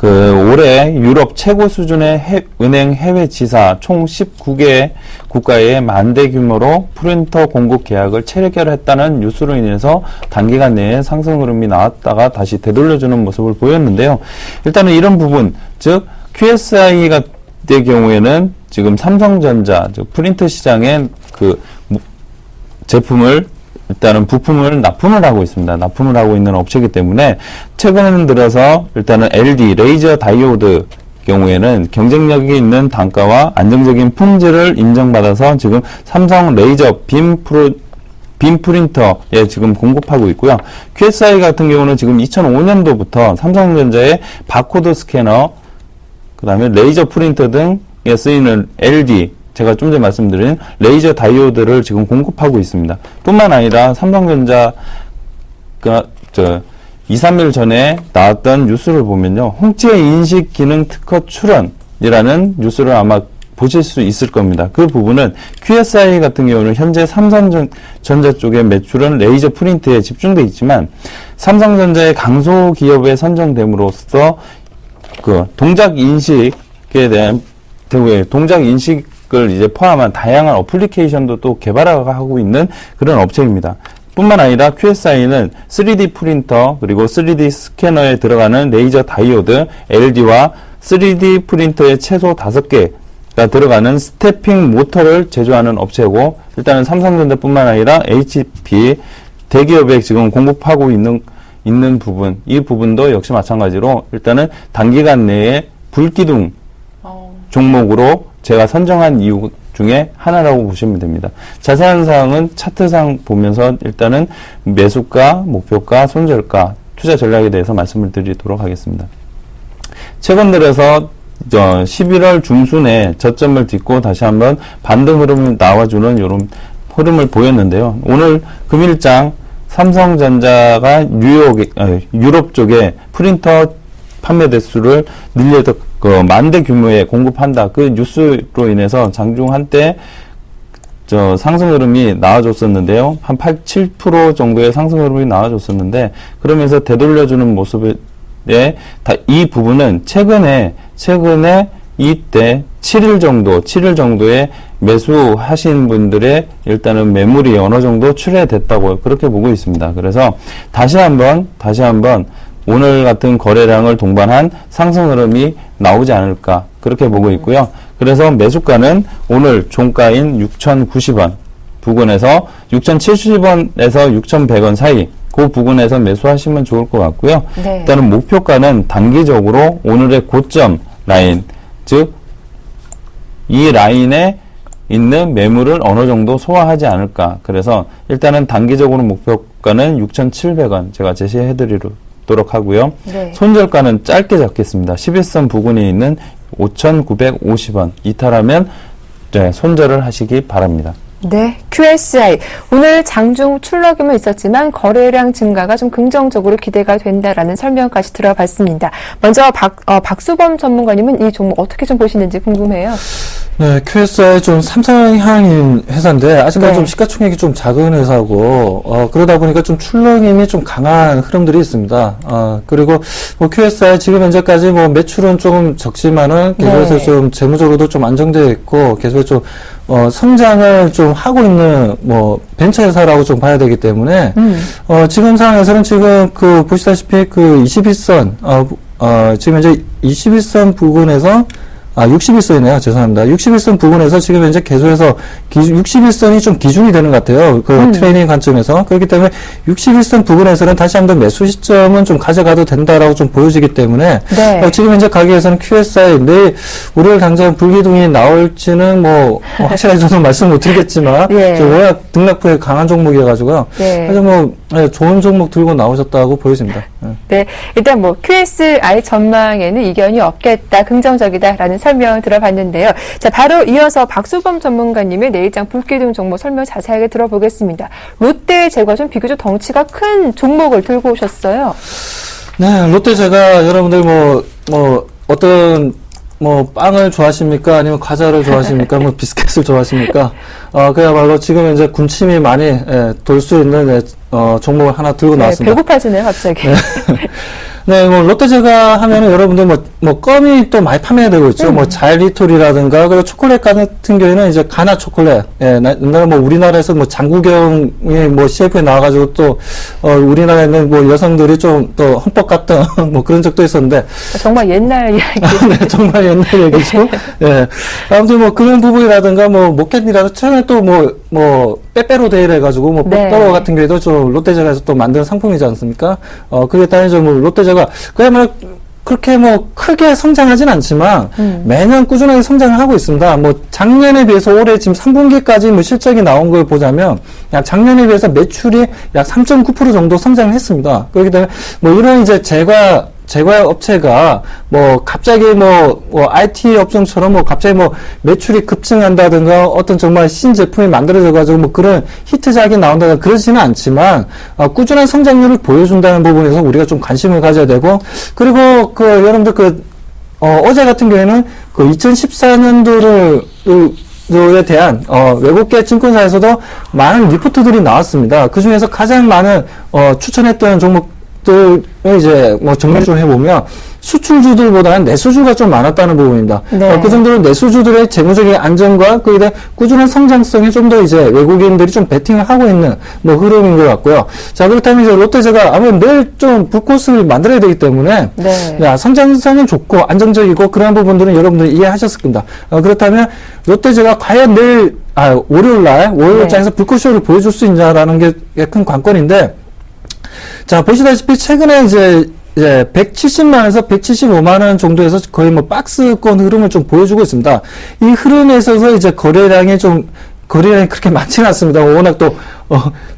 S2: 올해 유럽 최고 수준의 은행 해외 지사 총 19개 국가의 만대 규모로 프린터 공급 계약을 체결했다는 뉴스로 인해서 단기간 내에 상승 흐름이 나왔다가 다시 되돌려주는 모습을 보였는데요. 일단은 이런 부분, 즉 QSI 같은 경우에는 지금 삼성전자, 즉 프린터 시장에 제품을 일단은 부품을 납품을 하고 있습니다. 납품을 하고 있는 업체이기 때문에 최근 들어서 일단은 LD, 레이저 다이오드 경우에는 경쟁력이 있는 단가와 안정적인 품질을 인정받아서 지금 삼성 레이저 빔 프린터에 지금 공급하고 있고요. QSI 같은 경우는 지금 2005년도부터 삼성전자의 바코드 스캐너, 그 다음에 레이저 프린터 등에 쓰이는 LD, 제가 좀 전에 말씀드린 레이저 다이오드를 지금 공급하고 있습니다. 뿐만 아니라 삼성전자가 2, 3일 전에 나왔던 뉴스를 보면요. 홍채 인식 기능 특허 출원이라는 뉴스를 아마 보실 수 있을 겁니다. 그 부분은 QSI 같은 경우는 현재 삼성전자 쪽의 매출은 레이저 프린트에 집중되어 있지만 삼성전자의 강소 기업에 선정됨으로써 동작 인식에 대한 동작 인식을 이제 포함한 다양한 어플리케이션도 또 개발하고 있는 그런 업체입니다. 뿐만 아니라 QSI는 3D 프린터 그리고 3D 스캐너에 들어가는 레이저 다이오드, LD와 3D 프린터의 최소 5개가 들어가는 스태핑 모터를 제조하는 업체고, 일단은 삼성전자뿐만 아니라 HP 대기업에 지금 공급하고 있는 부분, 이 부분도 역시 마찬가지로 일단은 단기간 내에 불기둥 종목으로 제가 선정한 이유 중에 하나라고 보시면 됩니다. 자세한 사항은 차트상 보면서 일단은 매수가, 목표가, 손절가, 투자 전략에 대해서 말씀을 드리도록 하겠습니다. 최근 들어서 11월 중순에 저점을 딛고 다시 한번 반등 흐름을 나와주는 이런 흐름을 보였는데요. 오늘 금일장 삼성전자가 유럽 쪽에 프린터 판매 대수를 늘려서 만대 규모의 공급한다. 그 뉴스로 인해서 장중 한때 상승 흐름이 나와줬었는데요. 한 7% 정도의 상승 흐름이 나와줬었는데, 그러면서 되돌려주는 모습에 이 부분은 최근에 이때 7일 정도의 매수하신 분들의 일단은 매물이 어느 정도 출회됐다고 그렇게 보고 있습니다. 그래서 다시 한번 오늘 같은 거래량을 동반한 상승 흐름이 나오지 않을까 그렇게 보고 있고요. 그래서 매수가는 오늘 종가인 6,090원 부근에서 6,070원에서 6,100원 사이 그 부근에서 매수하시면 좋을 것 같고요.
S1: 네.
S2: 일단은 목표가는 단기적으로 오늘의 고점 라인, 즉 이 라인에 있는 매물을 어느 정도 소화하지 않을까. 그래서 일단은 단기적으로 목표가는 6,700원 제가 제시해 드리도록 하고요.
S1: 네.
S2: 손절가는 짧게 잡겠습니다. 11선 부근에 있는 5,950원 이탈하면 손절을 하시기 바랍니다.
S1: 네, QSI. 오늘 장중 출렁임은 있었지만 거래량 증가가 좀 긍정적으로 기대가 된다라는 설명까지 들어봤습니다. 먼저 박수범 전문가님은 이 종목 어떻게 좀 보시는지 궁금해요.
S3: 네, QSI 좀 삼성향인 회사인데 아직까지
S1: 네.
S3: 좀 시가총액이 좀 작은 회사고 그러다 보니까 좀 출렁임이 좀 강한 흐름들이 있습니다. 그리고 뭐 QSI 지금 현재까지 뭐 매출은 조금 적지만은 계속해서
S1: 네.
S3: 좀 재무적으로도 좀 안정되어 있고 계속 좀 성장을 좀 하고 있는 뭐 벤처 회사라고 좀 봐야 되기 때문에 지금 상황에서는 지금 보시다시피 21선 지금 현재 21선 부근에서 61선이네요. 죄송합니다. 61선 부근에서 지금 현재 계속해서 61선이 좀 기준이 되는 것 같아요. 트레이닝 관점에서. 그렇기 때문에 61선 부근에서는 다시 한번 매수 시점은 좀 가져가도 된다라고 좀 보여지기 때문에
S1: 네.
S3: 지금 현재 가격에서는 QSI 내일 월요일 당장 불기둥이 나올지는 확실하게 저는 말씀 못 드리겠지만
S1: 예.
S3: 워낙 등락부에 강한 종목이어가지고요.
S1: 네.
S3: 그래서 좋은 종목 들고 나오셨다고 보여집니다.
S1: 네, 일단 QSI 전망에는 이견이 없겠다, 긍정적이다라는 설명 들어봤는데요. 자, 바로 이어서 박수범 전문가님의 내일장 불기둥 종목 설명 자세하게 들어보겠습니다. 롯데제과 좀 비교적 덩치가 큰 종목을 들고 오셨어요.
S3: 네, 롯데제과 여러분들 어떤 빵을 좋아하십니까? 아니면 과자를 좋아하십니까? 비스켓을 좋아하십니까? 그야말로 지금 현재 군침이 많이 돌 수 있는 종목을 하나 들고 나왔습니다.
S1: 배고파지네요, 갑자기.
S3: 네. 네, 뭐, 롯데제과 하면은 여러분들 뭐, 껌이 또 많이 판매되고 있죠. 뭐, 잘리톨이라든가, 그리고 초콜릿 같은 경우에는 이제 가나 초콜릿. 예, 옛날에 뭐, 우리나라에서 뭐, 장국영이 뭐, CF에 나와가지고 또, 우리나라에는 뭐, 여성들이 좀 또 흠뻑 같던 뭐, 그런 적도 있었는데.
S1: 정말 옛날 이야기.
S3: 네, 정말 옛날 얘기죠. 예. 아무튼 뭐, 그런 부분이라든가, 뭐, 모켓이라도 최근에 또 빼빼로데이를 해가지고, 뭐,
S1: 네.
S3: 빼빼로 같은 경우에도 좀 롯데제과에서 또 만든 상품이지 않습니까? 그게 따라서 뭐, 롯데제과, 그야말로 그렇게 뭐, 크게 성장하진 않지만, 매년 꾸준하게 성장을 하고 있습니다. 뭐, 작년에 비해서 올해 지금 3분기까지 뭐, 실적이 나온 걸 보자면, 약 작년에 비해서 매출이 약 3.9% 정도 성장을 했습니다. 그렇기 때문에, 뭐, 이런 이제 제과 업체가 뭐 갑자기 뭐 IT 업종처럼 뭐 갑자기 뭐 매출이 급증한다든가 어떤 정말 신제품이 만들어져 가지고 뭐 그런 히트작이 나온다든가 그러지는 않지만 꾸준한 성장률을 보여준다는 부분에서 우리가 좀 관심을 가져야 되고, 그리고 그 여러분들 어제 같은 경우에는 그 2014년도에 대한 외국계 증권사에서도 많은 리포트들이 나왔습니다. 그 중에서 가장 많은 추천했던 종목들을 이제 뭐 정리를 좀 해보면 수출주들보다는 내수주가 좀 많았다는 부분입니다.
S1: 네.
S3: 그 정도로 내수주들의 재무적인 안정과 그에 대한 꾸준한 성장성에 좀 더 이제 외국인들이 좀 베팅을 하고 있는 뭐 흐름인 것 같고요. 자, 그렇다면 이제 롯데제가 아무래도 내일 좀 불꽃을 만들어야 되기 때문에
S1: 네.
S3: 야, 성장성은 좋고 안정적이고 그러한 부분들은 여러분들이 이해하셨을 겁니다. 그렇다면 롯데제가 과연 내일 월요일장에서 불꽃쇼를 보여줄 수 있냐라는 게 큰 관건인데, 자, 보시다시피 최근에 이제 170만원에서 175만원 정도에서 거의 뭐 박스권 흐름을 좀 보여주고 있습니다. 이 흐름에 있어서 이제 거래량이 그렇게 많지는 않습니다. 워낙 또,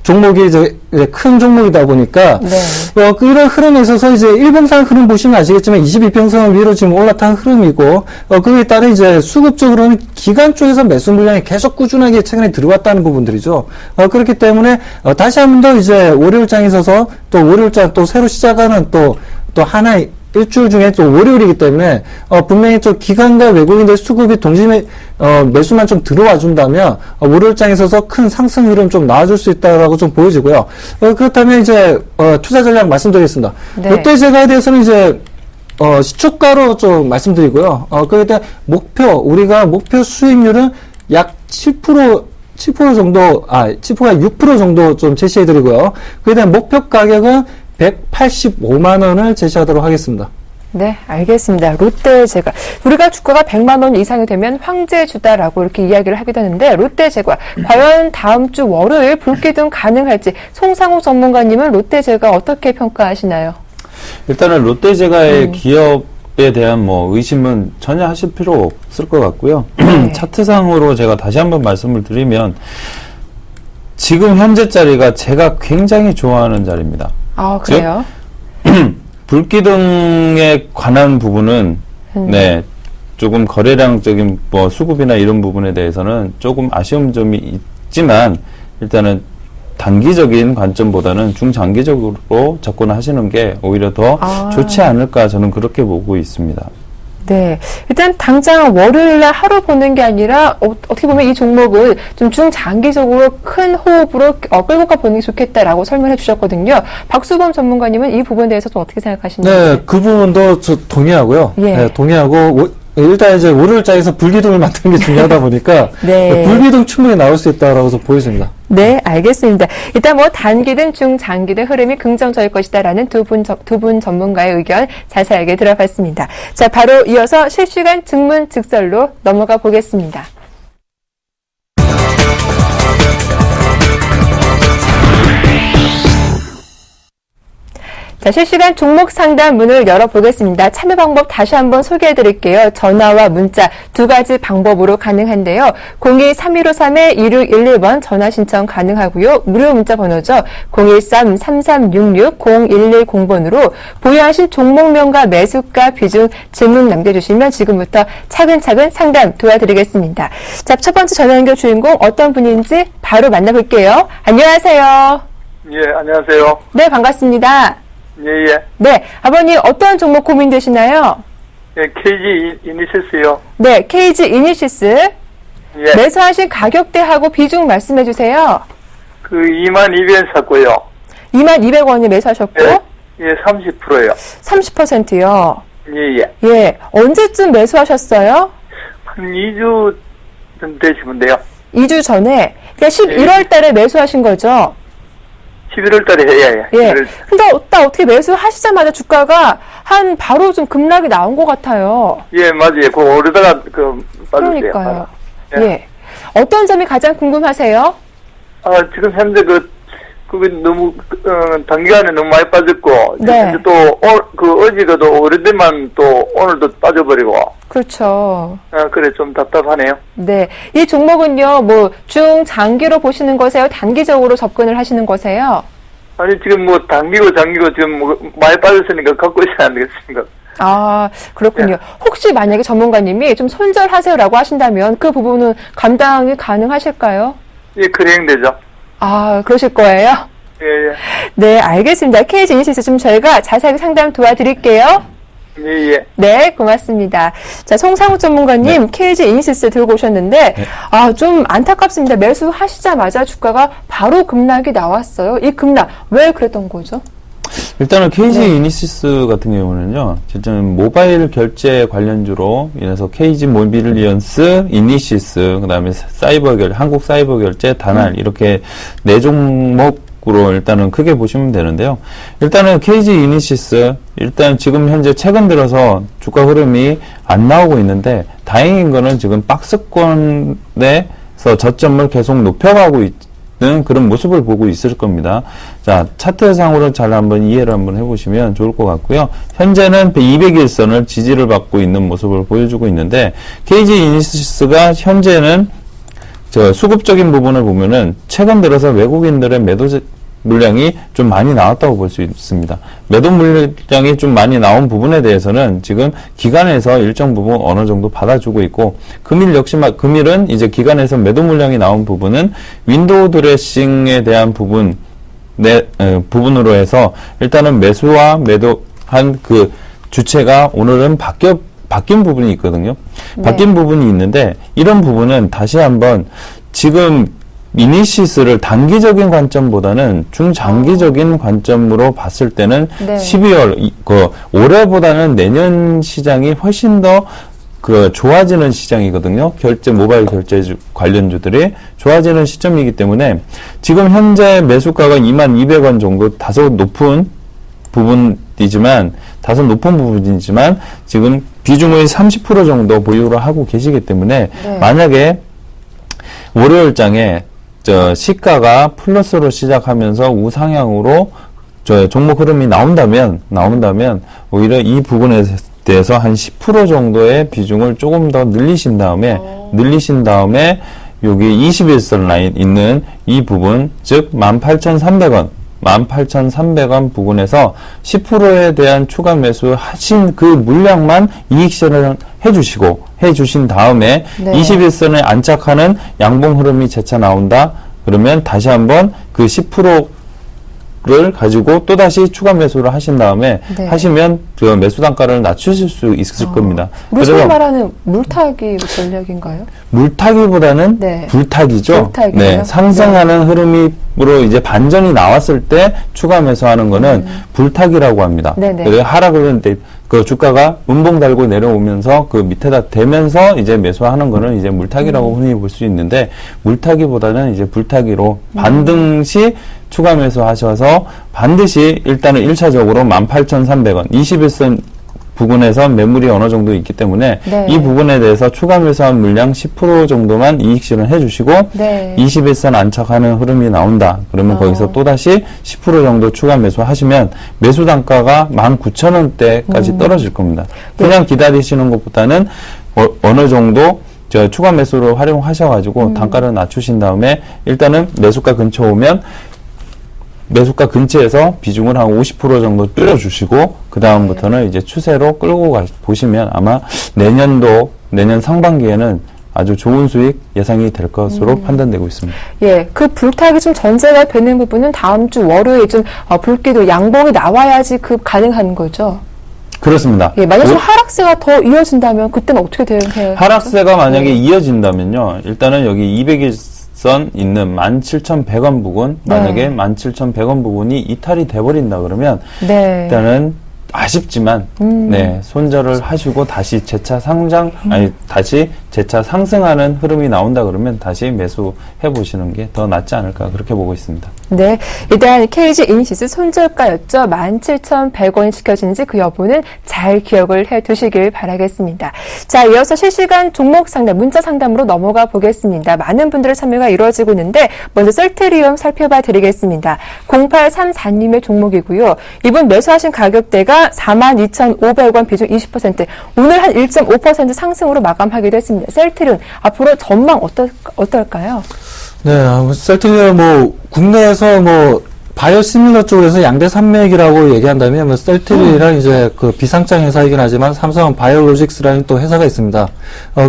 S3: 종목이 이제 큰 종목이다 보니까.
S1: 네.
S3: 이런 흐름에 있어서 이제 일봉상 흐름 보시면 아시겠지만 22평선 위로 지금 올라탄 흐름이고, 그에 따른 이제 수급적으로는 기관 쪽에서 매수 물량이 계속 꾸준하게 최근에 들어왔다는 부분들이죠. 그렇기 때문에, 다시 한 번 더 이제 월요일장에 있어서 또 월요일장 또 새로 시작하는 또 하나의 일주일 중에 또 월요일이기 때문에 분명히 좀 기관과 외국인들 수급이 동시에 매수만 좀 들어와 준다면 월요일장에 있어서 큰 상승 흐름 좀 나와줄 수 있다라고 좀 보여지고요. 그렇다면 이제 투자 전략 말씀드리겠습니다.
S1: 네.
S3: 롯데제과에 대해서는 이제 시초가로 좀 말씀드리고요. 그때 우리가 목표 수익률은 약 7% 정도, 7%가 6% 정도 좀 제시해드리고요. 그에 대한 목표 가격은 185만원을 제시하도록 하겠습니다.
S1: 네, 알겠습니다. 롯데제과. 우리가 주가가 100만 원 이상이 되면 황제주다라고 이렇게 이야기를 하기도 하는데, 롯데제과. 과연 다음 주 월요일 불기둥 가능할지, 송상욱 전문가님은 롯데제과 어떻게 평가하시나요?
S2: 일단은 롯데제과의 기업에 대한 뭐 의심은 전혀 하실 필요 없을 것 같고요.
S1: 네.
S2: 차트상으로 제가 다시 한번 말씀을 드리면, 지금 현재 자리가 제가 굉장히 좋아하는 자리입니다.
S1: 아, 그래요?
S2: 불기둥에 관한 부분은 네, 조금 거래량적인 뭐 수급이나 이런 부분에 대해서는 조금 아쉬운 점이 있지만, 일단은 단기적인 관점보다는 중장기적으로 접근하시는 게 오히려 더 좋지 않을까, 저는 그렇게 보고 있습니다.
S1: 네. 일단 당장 월요일날 하루 보는 게 아니라 어떻게 보면 이 종목을 좀 중장기적으로 큰 호흡으로 끌고 가보는 게 좋겠다라고 설명해 주셨거든요. 박수범 전문가님은 이 부분에 대해서 좀 어떻게 생각하시는지?
S3: 네, 그 부분도 저 동의하고요.
S1: 예.
S3: 네, 동의하고 일단 이제 월요일장에서 불기둥을 만드는 게 중요하다 보니까
S1: 네.
S3: 불기둥 충분히 나올 수 있다라고 보여집니다.
S1: 네, 알겠습니다. 일단 뭐 단기든 중장기든 흐름이 긍정적일 것이다라는 두 분 전문가의 의견 자세하게 들어봤습니다. 자, 바로 이어서 실시간 증문즉설로 넘어가 보겠습니다. 자, 실시간 종목 상담 문을 열어보겠습니다. 참여 방법 다시 한번 소개해드릴게요. 전화와 문자 두 가지 방법으로 가능한데요. 02-3153-2611번 전화 신청 가능하고요. 무료 문자 번호죠. 013-3366-0110번으로 보유하신 종목명과 매수가 비중 질문 남겨주시면 지금부터 차근차근 상담 도와드리겠습니다. 자, 첫 번째 전화 연결 주인공 어떤 분인지 바로 만나볼게요. 안녕하세요.
S4: 예, 안녕하세요.
S1: 네, 반갑습니다.
S4: 예, 예.
S1: 네, 아버님 어떤 종목 고민되시나요?
S4: 예, KG 이니시스요.
S1: 네, KG 이니시스.
S4: 예.
S1: 매수하신 가격대하고 비중 말씀해 주세요.
S4: 그 22,000원 샀고요.
S1: 22,000원에 매수하셨고.
S4: 예. 예, 30%요.
S1: 30%요.
S4: 예, 예.
S1: 예. 언제쯤 매수하셨어요?
S4: 한 2주 좀 되시면 돼요.
S1: 2주 전에. 그러니까 11월 달에 매수하신 거죠?
S4: 11월 달에 해야
S1: 예. 근데 딱 어떻게 매수하시자마자 주가가 바로 좀 급락이 나온 것 같아요.
S4: 예, 맞아요. 그거 오르다가 빠졌어요.
S1: 그러니까요.
S4: 예.
S1: 예. 어떤 점이 가장 궁금하세요?
S4: 지금 현재 그게 너무, 단기간에 너무 많이 빠졌고,
S1: 네.
S4: 현재 또, 어제가도 오래되만 또 오늘도 빠져버리고,
S1: 그렇죠.
S4: 그래, 좀 답답하네요.
S1: 네. 이 종목은요, 중장기로 보시는 거세요? 단기적으로 접근을 하시는 거세요?
S4: 아니, 지금 단기고 장기고 지금 많이 빠졌으니까 갖고 있어야 안 되겠습니까?
S1: 아, 그렇군요.
S4: 네.
S1: 혹시 만약에 전문가님이 좀 손절하세요라고 하신다면 그 부분은 감당이 가능하실까요?
S4: 예, 그래 행되죠.
S1: 아, 그러실 거예요?
S4: 예, 예.
S1: 네, 알겠습니다. KG 이니시스 좀 저희가 자세하게 상담 도와드릴게요.
S4: 예, 예.
S1: 네, 고맙습니다. 자, 송상욱 전문가님, KG 이니시스 들고 오셨는데, 좀 안타깝습니다. 매수하시자마자 주가가 바로 급락이 나왔어요. 이 급락, 왜 그랬던 거죠?
S2: 일단은 KG
S1: 네.
S2: 이니시스 같은 경우는요, 실제는 모바일 결제 관련주로 인해서 KG 모빌리언스, 이니시스, 그 다음에 한국 사이버 결제, 다날, 이렇게 네 종목으로 일단은 크게 보시면 되는데요. 일단은 KG 이니시스, 일단 지금 현재 최근 들어서 주가 흐름이 안 나오고 있는데, 다행인 거는 지금 박스권에서 저점을 계속 높여가고 있는 그런 모습을 보고 있을 겁니다. 자, 차트상으로 잘 한번 이해를 한번 해보시면 좋을 것 같고요. 현재는 200일선을 지지를 받고 있는 모습을 보여주고 있는데, KG 이니시스가 현재는 수급적인 부분을 보면은 최근 들어서 외국인들의 매도 물량이 좀 많이 나왔다고 볼 수 있습니다. 매도 물량이 좀 많이 나온 부분에 대해서는 지금 기관에서 일정 부분 어느 정도 받아주고 있고, 금일은 이제 기관에서 매도 물량이 나온 부분은 윈도우 드레싱에 대한 부분으로 해서 일단은 매수와 매도한 그 주체가 오늘은 바뀐 부분이 있거든요.
S1: 네.
S2: 바뀐 부분이 있는데, 이런 부분은 다시 한번 지금 이니시스를 단기적인 관점보다는 중장기적인 관점으로 봤을 때는
S1: 네.
S2: 12월, 올해보다는 내년 시장이 훨씬 더 좋아지는 시장이거든요. 모바일 결제 관련주들이 좋아지는 시점이기 때문에 지금 현재 매수가가 22,200원 정도 다소 높은 부분이지만 지금 비중의 30% 정도 보유를 하고 계시기 때문에
S1: 네.
S2: 만약에 월요일장에 시가가 플러스로 시작하면서 우상향으로 종목 흐름이 나온다면 오히려 이 부분에 대해서 한 10% 정도의 비중을 조금 더 늘리신 다음에 여기 21선 라인 있는 이 부분, 즉 18,300원 부분에서 10%에 대한 추가 매수 하신 그 물량만 이익 실현을 해주신 다음에
S1: 네.
S2: 21선에 안착하는 양봉 흐름이 재차 나온다. 그러면 다시 한번 그 10%를 가지고 또다시 추가 매수를 하신 다음에
S1: 네.
S2: 하시면 그 매수 단가를 낮추실 수 있을 겁니다.
S1: 우리 소위 말하는 물타기 전략인가요?
S2: 물타기보다는
S1: 네.
S2: 불타기죠.
S1: 불타기요?
S2: 네, 상승하는 흐름으로 이제 반전이 나왔을 때 추가 매수하는 거는 불타기라고 합니다.
S1: 네네.
S2: 그래서 하락을 그 주가가 음봉 달고 내려오면서 그 밑에다 대면서 이제 매수하는 거는 이제 물타기라고 흔히 볼 수 있는데, 물타기보다는 이제 불타기로 반등 시 추가 매수하셔서 반드시 일단은 1차적으로 18,300원 21선 부분에서 매물이 어느 정도 있기 때문에
S1: 네.
S2: 이 부분에 대해서 추가 매수한 물량 10% 정도만 이익 실현 해주시고
S1: 네.
S2: 21선 안착하는 흐름이 나온다. 그러면 거기서 또다시 10% 정도 추가 매수하시면 매수 단가가 19,000원대까지 떨어질 겁니다. 그냥 기다리시는 것보다는 어느 정도 추가 매수로 활용하셔가지고 단가를 낮추신 다음에 일단은 매수가 근처 오면 매수가 근처에서 비중을 한 50% 정도 줄여주시고 그 다음부터는 이제 추세로 끌고 보시면 아마 내년 상반기에는 아주 좋은 수익 예상이 될 것으로 판단되고 있습니다.
S1: 예, 그 불타기 좀 전제가 되는 부분은 다음 주 월요일 좀 불기도 양봉이 나와야지 가능한 거죠.
S2: 그렇습니다.
S1: 예, 만약 좀 하락세가 더 이어진다면 그때는 어떻게 대응해야
S2: 하락세가 만약에 이어진다면요. 일단은 여기 선 있는 17,100원 부근, 만약에 17,100원 부근이 이탈이 돼버린다 그러면
S1: 네.
S2: 일단은 아쉽지만 네, 손절을 하시고 다시 재차 다시 재차 상승하는 흐름이 나온다 그러면 다시 매수해 보시는 게 더 낫지 않을까 그렇게 보고 있습니다.
S1: 네, 일단 KG 이니시스 손절가였죠. 17,100원이 지켜지는지 그 여부는 잘 기억을 해두시길 바라겠습니다. 자, 이어서 실시간 종목 상담, 문자 상담으로 넘어가 보겠습니다. 많은 분들의 참여가 이루어지고 있는데 먼저 셀트리온 살펴봐 드리겠습니다. 0834님의 종목이고요. 이번 매수하신 가격대가 42,500원, 비중 20%, 오늘 한 1.5% 상승으로 마감하기도 했습니다. 셀트리온 앞으로 전망 어떨까요?
S3: 네, 셀트리온 국내에서 바이오시밀러 쪽에서 양대 산맥이라고 얘기한다면 셀트리랑 이제 그 비상장 회사이긴 하지만 삼성은 바이오로직스라는 또 회사가 있습니다.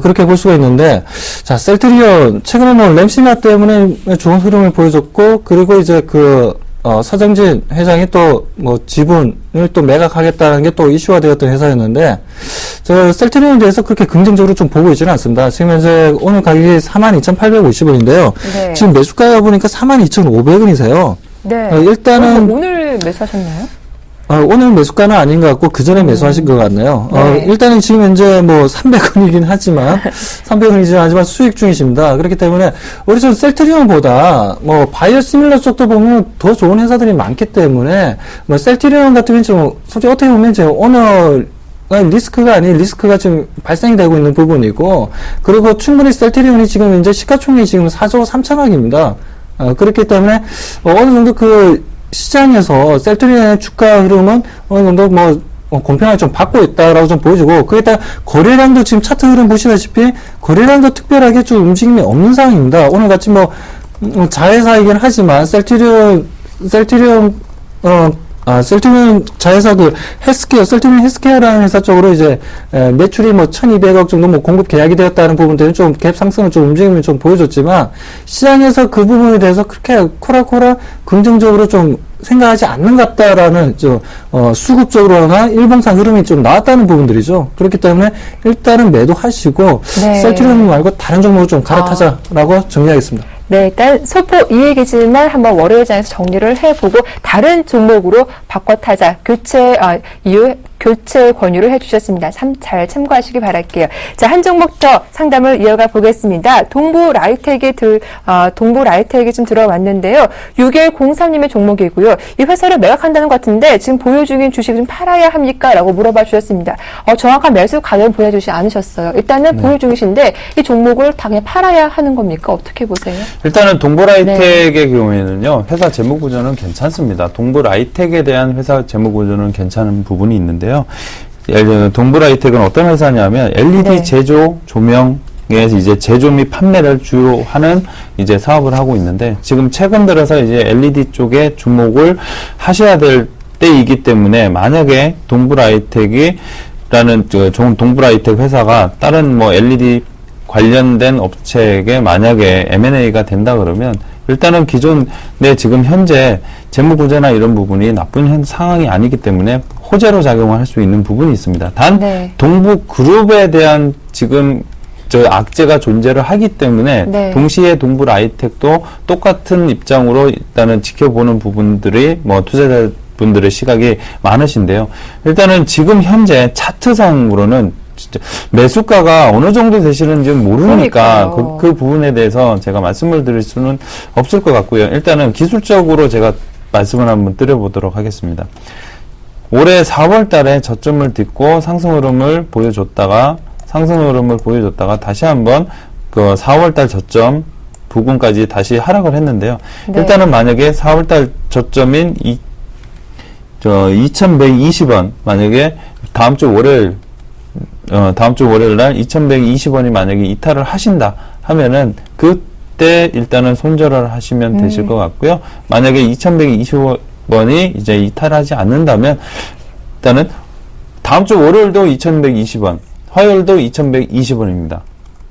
S3: 그렇게 볼 수가 있는데, 자, 셀트리온 최근에 램시마 때문에 좋은 흐름을 보여줬고, 그리고 이제 서정진 회장이 또 지분을 또 매각하겠다는 게 또 이슈가 되었던 회사였는데, 셀트리온에 대해서 그렇게 긍정적으로 좀 보고 있지는 않습니다. 지금 현재 오늘 가격이 42,850원인데요.
S1: 네.
S3: 지금 매수가가 보니까 42,500원이세요.
S1: 네.
S3: 일단은
S1: 오늘 매수하셨나요?
S3: 오늘 매수가는 아닌 것 같고 그 전에 매수하신 것 같네요.
S1: 네.
S3: 일단은 지금 현재 300원이긴 하지만 300원이긴 하지만 수익 중이십니다. 그렇기 때문에 우리 전 셀트리온보다 바이오시밀러 쪽도 보면 더 좋은 회사들이 많기 때문에 셀트리온 같은 경우는 좀 솔직히 어떻게 보면 제 오늘 리스크가 아닌 리스크가 지금 발생이 되고 있는 부분이고, 그리고 충분히 셀트리온이 지금 이제 시가총액이 지금 4조 3천억입니다. 그렇기 때문에 어느 정도 시장에서 셀트리온의 주가 흐름은 어느 정도 공평하게 좀 받고 있다라고 좀 보여주고, 그에 따라 거래량도 지금 차트 흐름 보시다시피 거래량도 특별하게 좀 움직임이 없는 상황입니다. 오늘 같이 자회사이긴 하지만 셀트리온 자회사 셀트리온 헬스케어라는 회사 쪽으로 이제 매출이 1,200억 정도 공급 계약이 되었다는 부분들은 좀 갭 상승을 좀 움직임을 좀 보여줬지만, 시장에서 그 부분에 대해서 그렇게 코락코락 긍정적으로 좀 생각하지 않는 것 같다라는 수급적으로나 일봉상 흐름이 좀 나왔다는 부분들이죠. 그렇기 때문에 일단은 매도하시고
S1: 네.
S3: 셀트리온 말고 다른 종목으로 좀 갈아타자라고 정리하겠습니다.
S1: 네, 일단 소포 이익이지만 한번 월요일장에서 정리를 해보고 다른 종목으로 바꿔타자 교체 권유를 해주셨습니다. 잘 참고하시기 바랄게요. 자, 한 종목 더 상담을 이어가 보겠습니다. 동부 라이텍이 좀 들어왔는데요. 6103님의 종목이고요. 이 회사를 매각한다는 것 같은데 지금 보유 중인 주식을 좀 팔아야 합니까? 라고 물어봐 주셨습니다. 정확한 매수 가격을 보내주지 않으셨어요. 일단은 보유 중이신데 이 종목을 다 그냥 팔아야 하는 겁니까? 어떻게 보세요?
S2: 일단은 동부라이텍의 경우에는요, 회사 재무구조는 괜찮습니다. 동부라이텍에 대한 회사 재무구조는 괜찮은 부분이 있는데요. 예를 들면 동부라이텍은 어떤 회사냐면 LED 제조 조명에 이제 제조 및 판매를 주로 하는 이제 사업을 하고 있는데, 지금 최근 들어서 이제 LED 쪽에 주목을 하셔야 될 때이기 때문에, 만약에 동부라이텍 회사가 다른 LED 관련된 업체에게 만약에 M&A가 된다 그러면, 일단은 기존 지금 현재 재무구조나 이런 부분이 나쁜 상황이 아니기 때문에 호재로 작용을 할 수 있는 부분이 있습니다. 단 동부그룹에 대한 지금 악재가 존재를 하기 때문에 동시에 동부라이텍도 똑같은 입장으로 일단은 지켜보는 부분들이 투자자분들의 시각이 많으신데요. 일단은 지금 현재 차트상으로는 진짜 매수가가 어느 정도 되시는지는 모르니까 그 부분에 대해서 제가 말씀을 드릴 수는 없을 것 같고요. 일단은 기술적으로 제가 말씀을 한번 드려보도록 하겠습니다. 올해 4월 달에 저점을 딛고 상승 흐름을 보여줬다가 다시 한번 4월 달 저점 부근까지 다시 하락을 했는데요. 일단은 만약에 4월 달 저점인 2,120원, 만약에 다음 주 월요일 날 2,120원이 만약에 이탈을 하신다 하면은 그때 일단은 손절을 하시면 되실 것 같고요. 만약에 2,120원이 이제 이탈하지 않는다면 일단은 다음 주 월요일도 2,120원, 화요일도 2,120원입니다.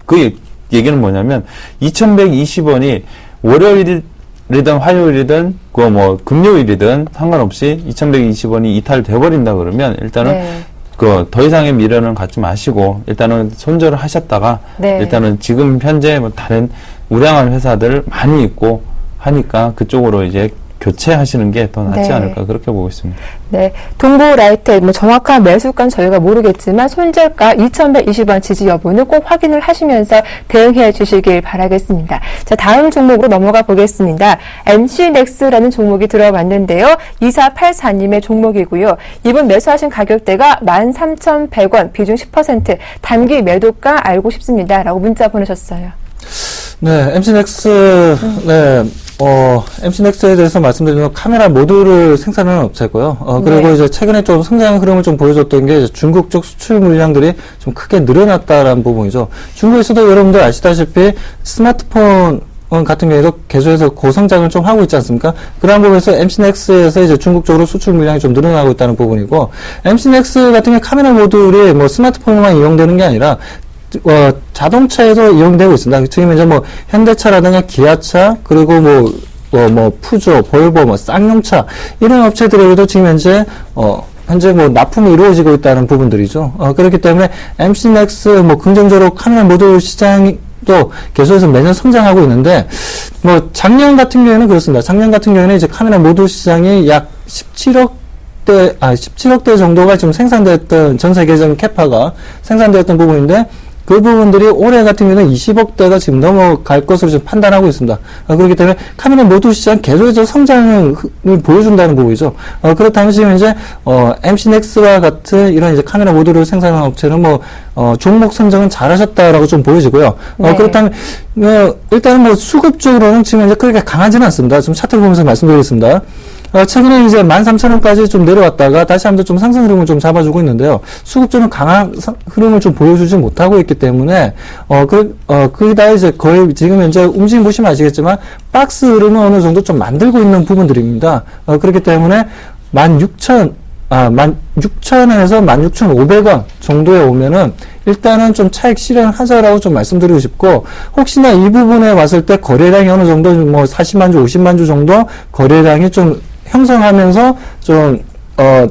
S2: 그 얘기는 뭐냐면 2,120원이 월요일이든 화요일이든 금요일이든 상관없이 2,120원이 이탈돼 버린다 그러면 일단은 더 이상의 미련은 갖지 마시고 일단은 손절을 하셨다가 일단은 지금 현재 다른 우량한 회사들 많이 있고 하니까 그쪽으로 이제 교체하시는 게 더 낫지
S1: 네.
S2: 않을까 그렇게 보고 있습니다.
S1: 네, 동부라이트 뭐 정확한 매수가는 저희가 모르겠지만 손절가 2,120원 지지 여부는 꼭 확인을 하시면서 대응해 주시길 바라겠습니다. 자, 다음 종목으로 넘어가 보겠습니다. NC넥스라는 종목이 들어왔는데요. 2484님의 종목이고요. 이분 매수하신 가격대가 13,100원, 비중 10%, 단기 매도가 알고 싶습니다. 라고 문자 보내셨어요.
S3: 네, MC넥스, 네, MC넥스에 대해서 말씀드리면 카메라 모듈을 생산하는 업체고요. 그리고
S1: 네.
S3: 이제 최근에 좀 성장 흐름을 좀 보여줬던 게 이제 중국 쪽 수출 물량들이 좀 크게 늘어났다라는 부분이죠. 중국에서도 여러분들 아시다시피 스마트폰 같은 경우에도 계속해서 고성장을 좀 하고 있지 않습니까? 그런 부분에서 MC넥스에서 이제 중국 쪽으로 수출 물량이 좀 늘어나고 있다는 부분이고, MC넥스 같은 경우 카메라 모듈이 뭐 스마트폰만 이용되는 게 아니라 자동차에도 이용되고 있습니다. 지금 이제 뭐 현대차라든가 기아차, 그리고 뭐 푸조, 볼보, 뭐 쌍용차 이런 업체들에게도 지금 현재 뭐 납품이 이루어지고 있다는 부분들이죠. 그렇기 때문에 MC넥스 뭐 긍정적으로 카메라 모듈 시장이 또 계속해서 매년 성장하고 있는데, 뭐 작년 같은 경우에는 그렇습니다. 작년 같은 경우에는 이제 카메라 모듈 시장이 약 17억대 정도가 지금 생산됐던 전 세계적인 캐파가 생산되었던 부분인데, 그 부분들이 올해 같은 경우는 20억대가 지금 넘어갈 것으로 지금 판단하고 있습니다. 그렇기 때문에 카메라 모듈 시장 계속해서 성장을 보여준다는 부분이죠. 그렇다면 지금 이제, MC넥스와 같은 이런 이제 카메라 모듈을 생산하는 업체는 종목 선정은 잘하셨다라고 좀 보여지고요.
S1: 네.
S3: 그렇다면, 일단은 수급적으로는 지금 이제 그렇게 강하지는 않습니다. 좀 차트를 보면서 말씀드리겠습니다. 최근에 이제 13,000원까지 좀 내려왔다가 다시 한번 좀 상승 흐름을 좀 잡아주고 있는데요. 수급적으로 강한 흐름을 좀 보여주지 못하고 있기 때문에, 거기다 이제 거의 지금 현재 움직임 보시면 아시겠지만, 박스 흐름은 어느 정도 좀 만들고 있는 부분들입니다. 그렇기 때문에 16,000에서 16,500원 정도에 오면은 일단은 좀 차익 실현하자라고 좀 말씀드리고 싶고, 혹시나 이 부분에 왔을 때 거래량이 어느 정도 뭐 40만 주, 50만 주 정도 거래량이 좀 형성하면서 좀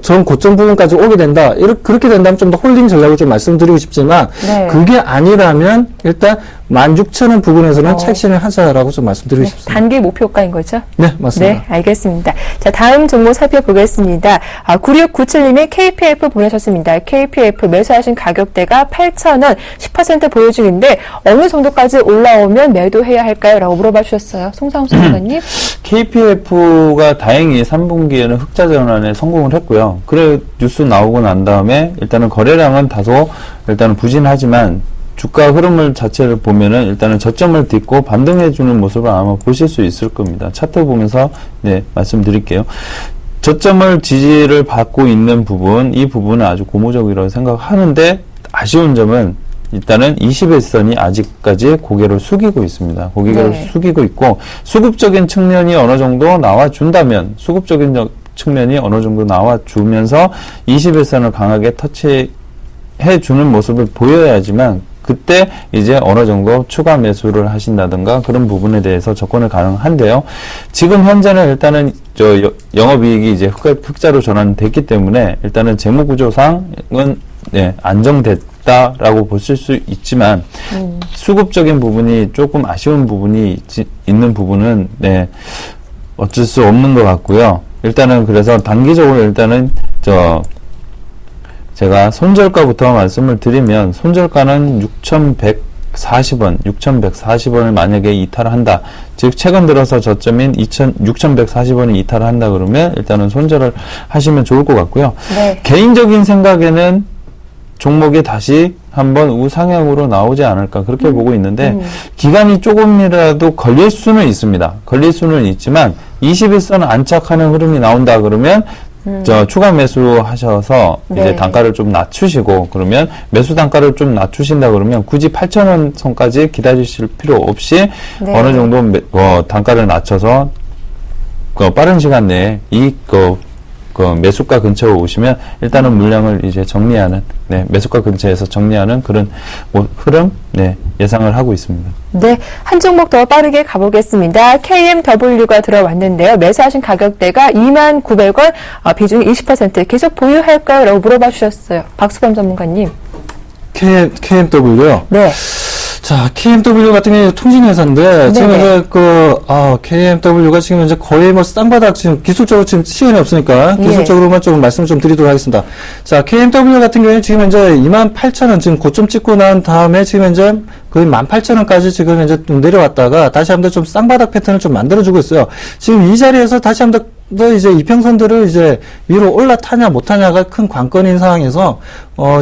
S3: 전 고점 부분까지 오게 된다. 그렇게 된다면 좀 더 홀딩 전략을 좀 말씀드리고 싶지만,
S1: 네.
S3: 그게 아니라면 일단 16,000원 부분에서는 차익 실현하자라고 좀 말씀드리고 싶습니다.
S1: 단기 목표가인 거죠?
S3: 네, 맞습니다.
S1: 네, 알겠습니다. 자, 다음 종목 살펴보겠습니다. 9697님이 KPF 보내셨습니다. KPF 매수하신 가격대가 8,000원, 10% 보유 중인데 어느 정도까지 올라오면 매도해야 할까요? 라고 물어봐 주셨어요. 송상훈 소장님.
S2: KPF가 다행히 3분기에는 흑자 전환에 성공을 했고요. 그래 뉴스 나오고 난 다음에 일단은 거래량은 다소 일단은 부진하지만 주가 흐름을 자체를 보면은 일단은 저점을 딛고 반등해주는 모습을 아마 보실 수 있을 겁니다. 차트 보면서 네 말씀드릴게요. 저점을 지지를 받고 있는 부분, 이 부분은 아주 고무적이라고 생각하는데 아쉬운 점은 일단은 21선이 아직까지 고개를 숙이고 있습니다. 고개를
S1: 네.
S2: 숙이고 있고 수급적인 측면이 어느 정도 나와준다면 수급적인 측면이 어느 정도 나와주면서 21선을 강하게 터치해주는 모습을 보여야지만 그때 이제 어느 정도 추가 매수를 하신다든가 그런 부분에 대해서 접근이 가능한데요. 지금 현재는 일단은 영업이익이 이제 흑자로 전환됐기 때문에 일단은 재무구조상은 네, 안정됐다라고 보실 수 있지만 수급적인 부분이 조금 아쉬운 부분이 있는 부분은 네, 어쩔 수 없는 것 같고요. 일단은 그래서 단기적으로 일단은 제가 손절가부터 말씀을 드리면 손절가는 6,140원을 만약에 이탈을 한다. 즉 최근 들어서 저점인 6,140원이 이탈을 한다 그러면 일단은 손절을 하시면 좋을 것 같고요.
S1: 네.
S2: 개인적인 생각에는 종목이 다시 한번 우상향으로 나오지 않을까 그렇게 보고 있는데 기간이 조금이라도 걸릴 수는 있습니다. 걸릴 수는 있지만 21선 안착하는 흐름이 나온다 그러면 추가 매수 하셔서
S1: 네.
S2: 이제 단가를 좀 낮추시고 그러면 매수 단가를 좀 낮추신다 그러면 굳이 8,000원 선까지 기다리실 필요 없이
S1: 네.
S2: 어느 정도 단가를 낮춰서 빠른 시간 내에 매수가 근처에 오시면 일단은 물량을 이제 정리하는 매수가 근처에서 정리하는 그런 흐름 예상을 하고 있습니다.
S1: 네, 한 종목 더 빠르게 가보겠습니다. KMW가 들어왔는데요. 매수하신 가격대가 29,000원, 비중 20% 계속 보유할까요? 라고 물어봐 주셨어요. 박수범 전문가님.
S3: KMW요?
S1: 네.
S3: 자, KMW 같은 경우에 통신회사인데, 지금
S1: 네네.
S3: 현재 KMW가 지금 현재 거의 뭐 쌍바닥 지금 기술적으로 지금 시간이 없으니까
S1: 예.
S3: 기술적으로만 좀 말씀을 좀 드리도록 하겠습니다. 자, KMW 같은 경우에 지금 현재 28,000원 지금 고점 찍고 난 다음에 지금 현재 거의 18,000원까지 지금 현재 좀 내려왔다가 다시 한번 좀 쌍바닥 패턴을 좀 만들어주고 있어요. 지금 이 자리에서 다시 한번 더 이제 이평선들을 이제 위로 올라타냐 못하냐가 큰 관건인 상황에서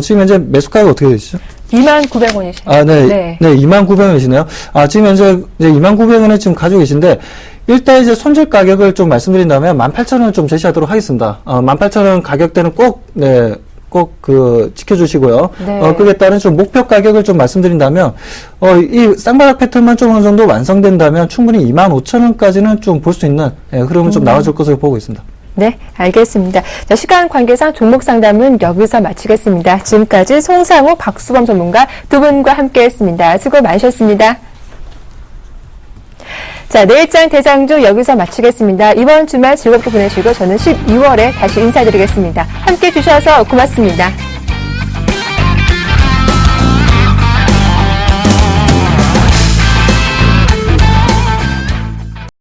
S3: 지금 현재 매수가가 어떻게 되시죠?
S1: 29,000원이시네요.
S3: 아, 네. 29,000원이시네요. 아, 지금 현재 이제 29,000원에 지금 가지고 계신데, 일단 이제 손절 가격을 좀 말씀드린다면 18,000원 좀 제시하도록 하겠습니다. 18,000원 가격대는 꼭 지켜주시고요.
S1: 네.
S3: 그에 따른 좀 목표 가격을 좀 말씀드린다면, 이 쌍바닥 패턴만 좀 어느 정도 완성된다면 충분히 25,000원까지는 좀 볼 수 있는, 흐름은 좀 나와줄 것으로 보고 있습니다.
S1: 네, 알겠습니다. 자, 시간 관계상 종목 상담은 여기서 마치겠습니다. 지금까지 송상우, 박수범 전문가 두 분과 함께했습니다. 수고 많으셨습니다. 자, 내일장 대장주 여기서 마치겠습니다. 이번 주말 즐겁게 보내시고 저는 12월에 다시 인사드리겠습니다. 함께해 주셔서 고맙습니다.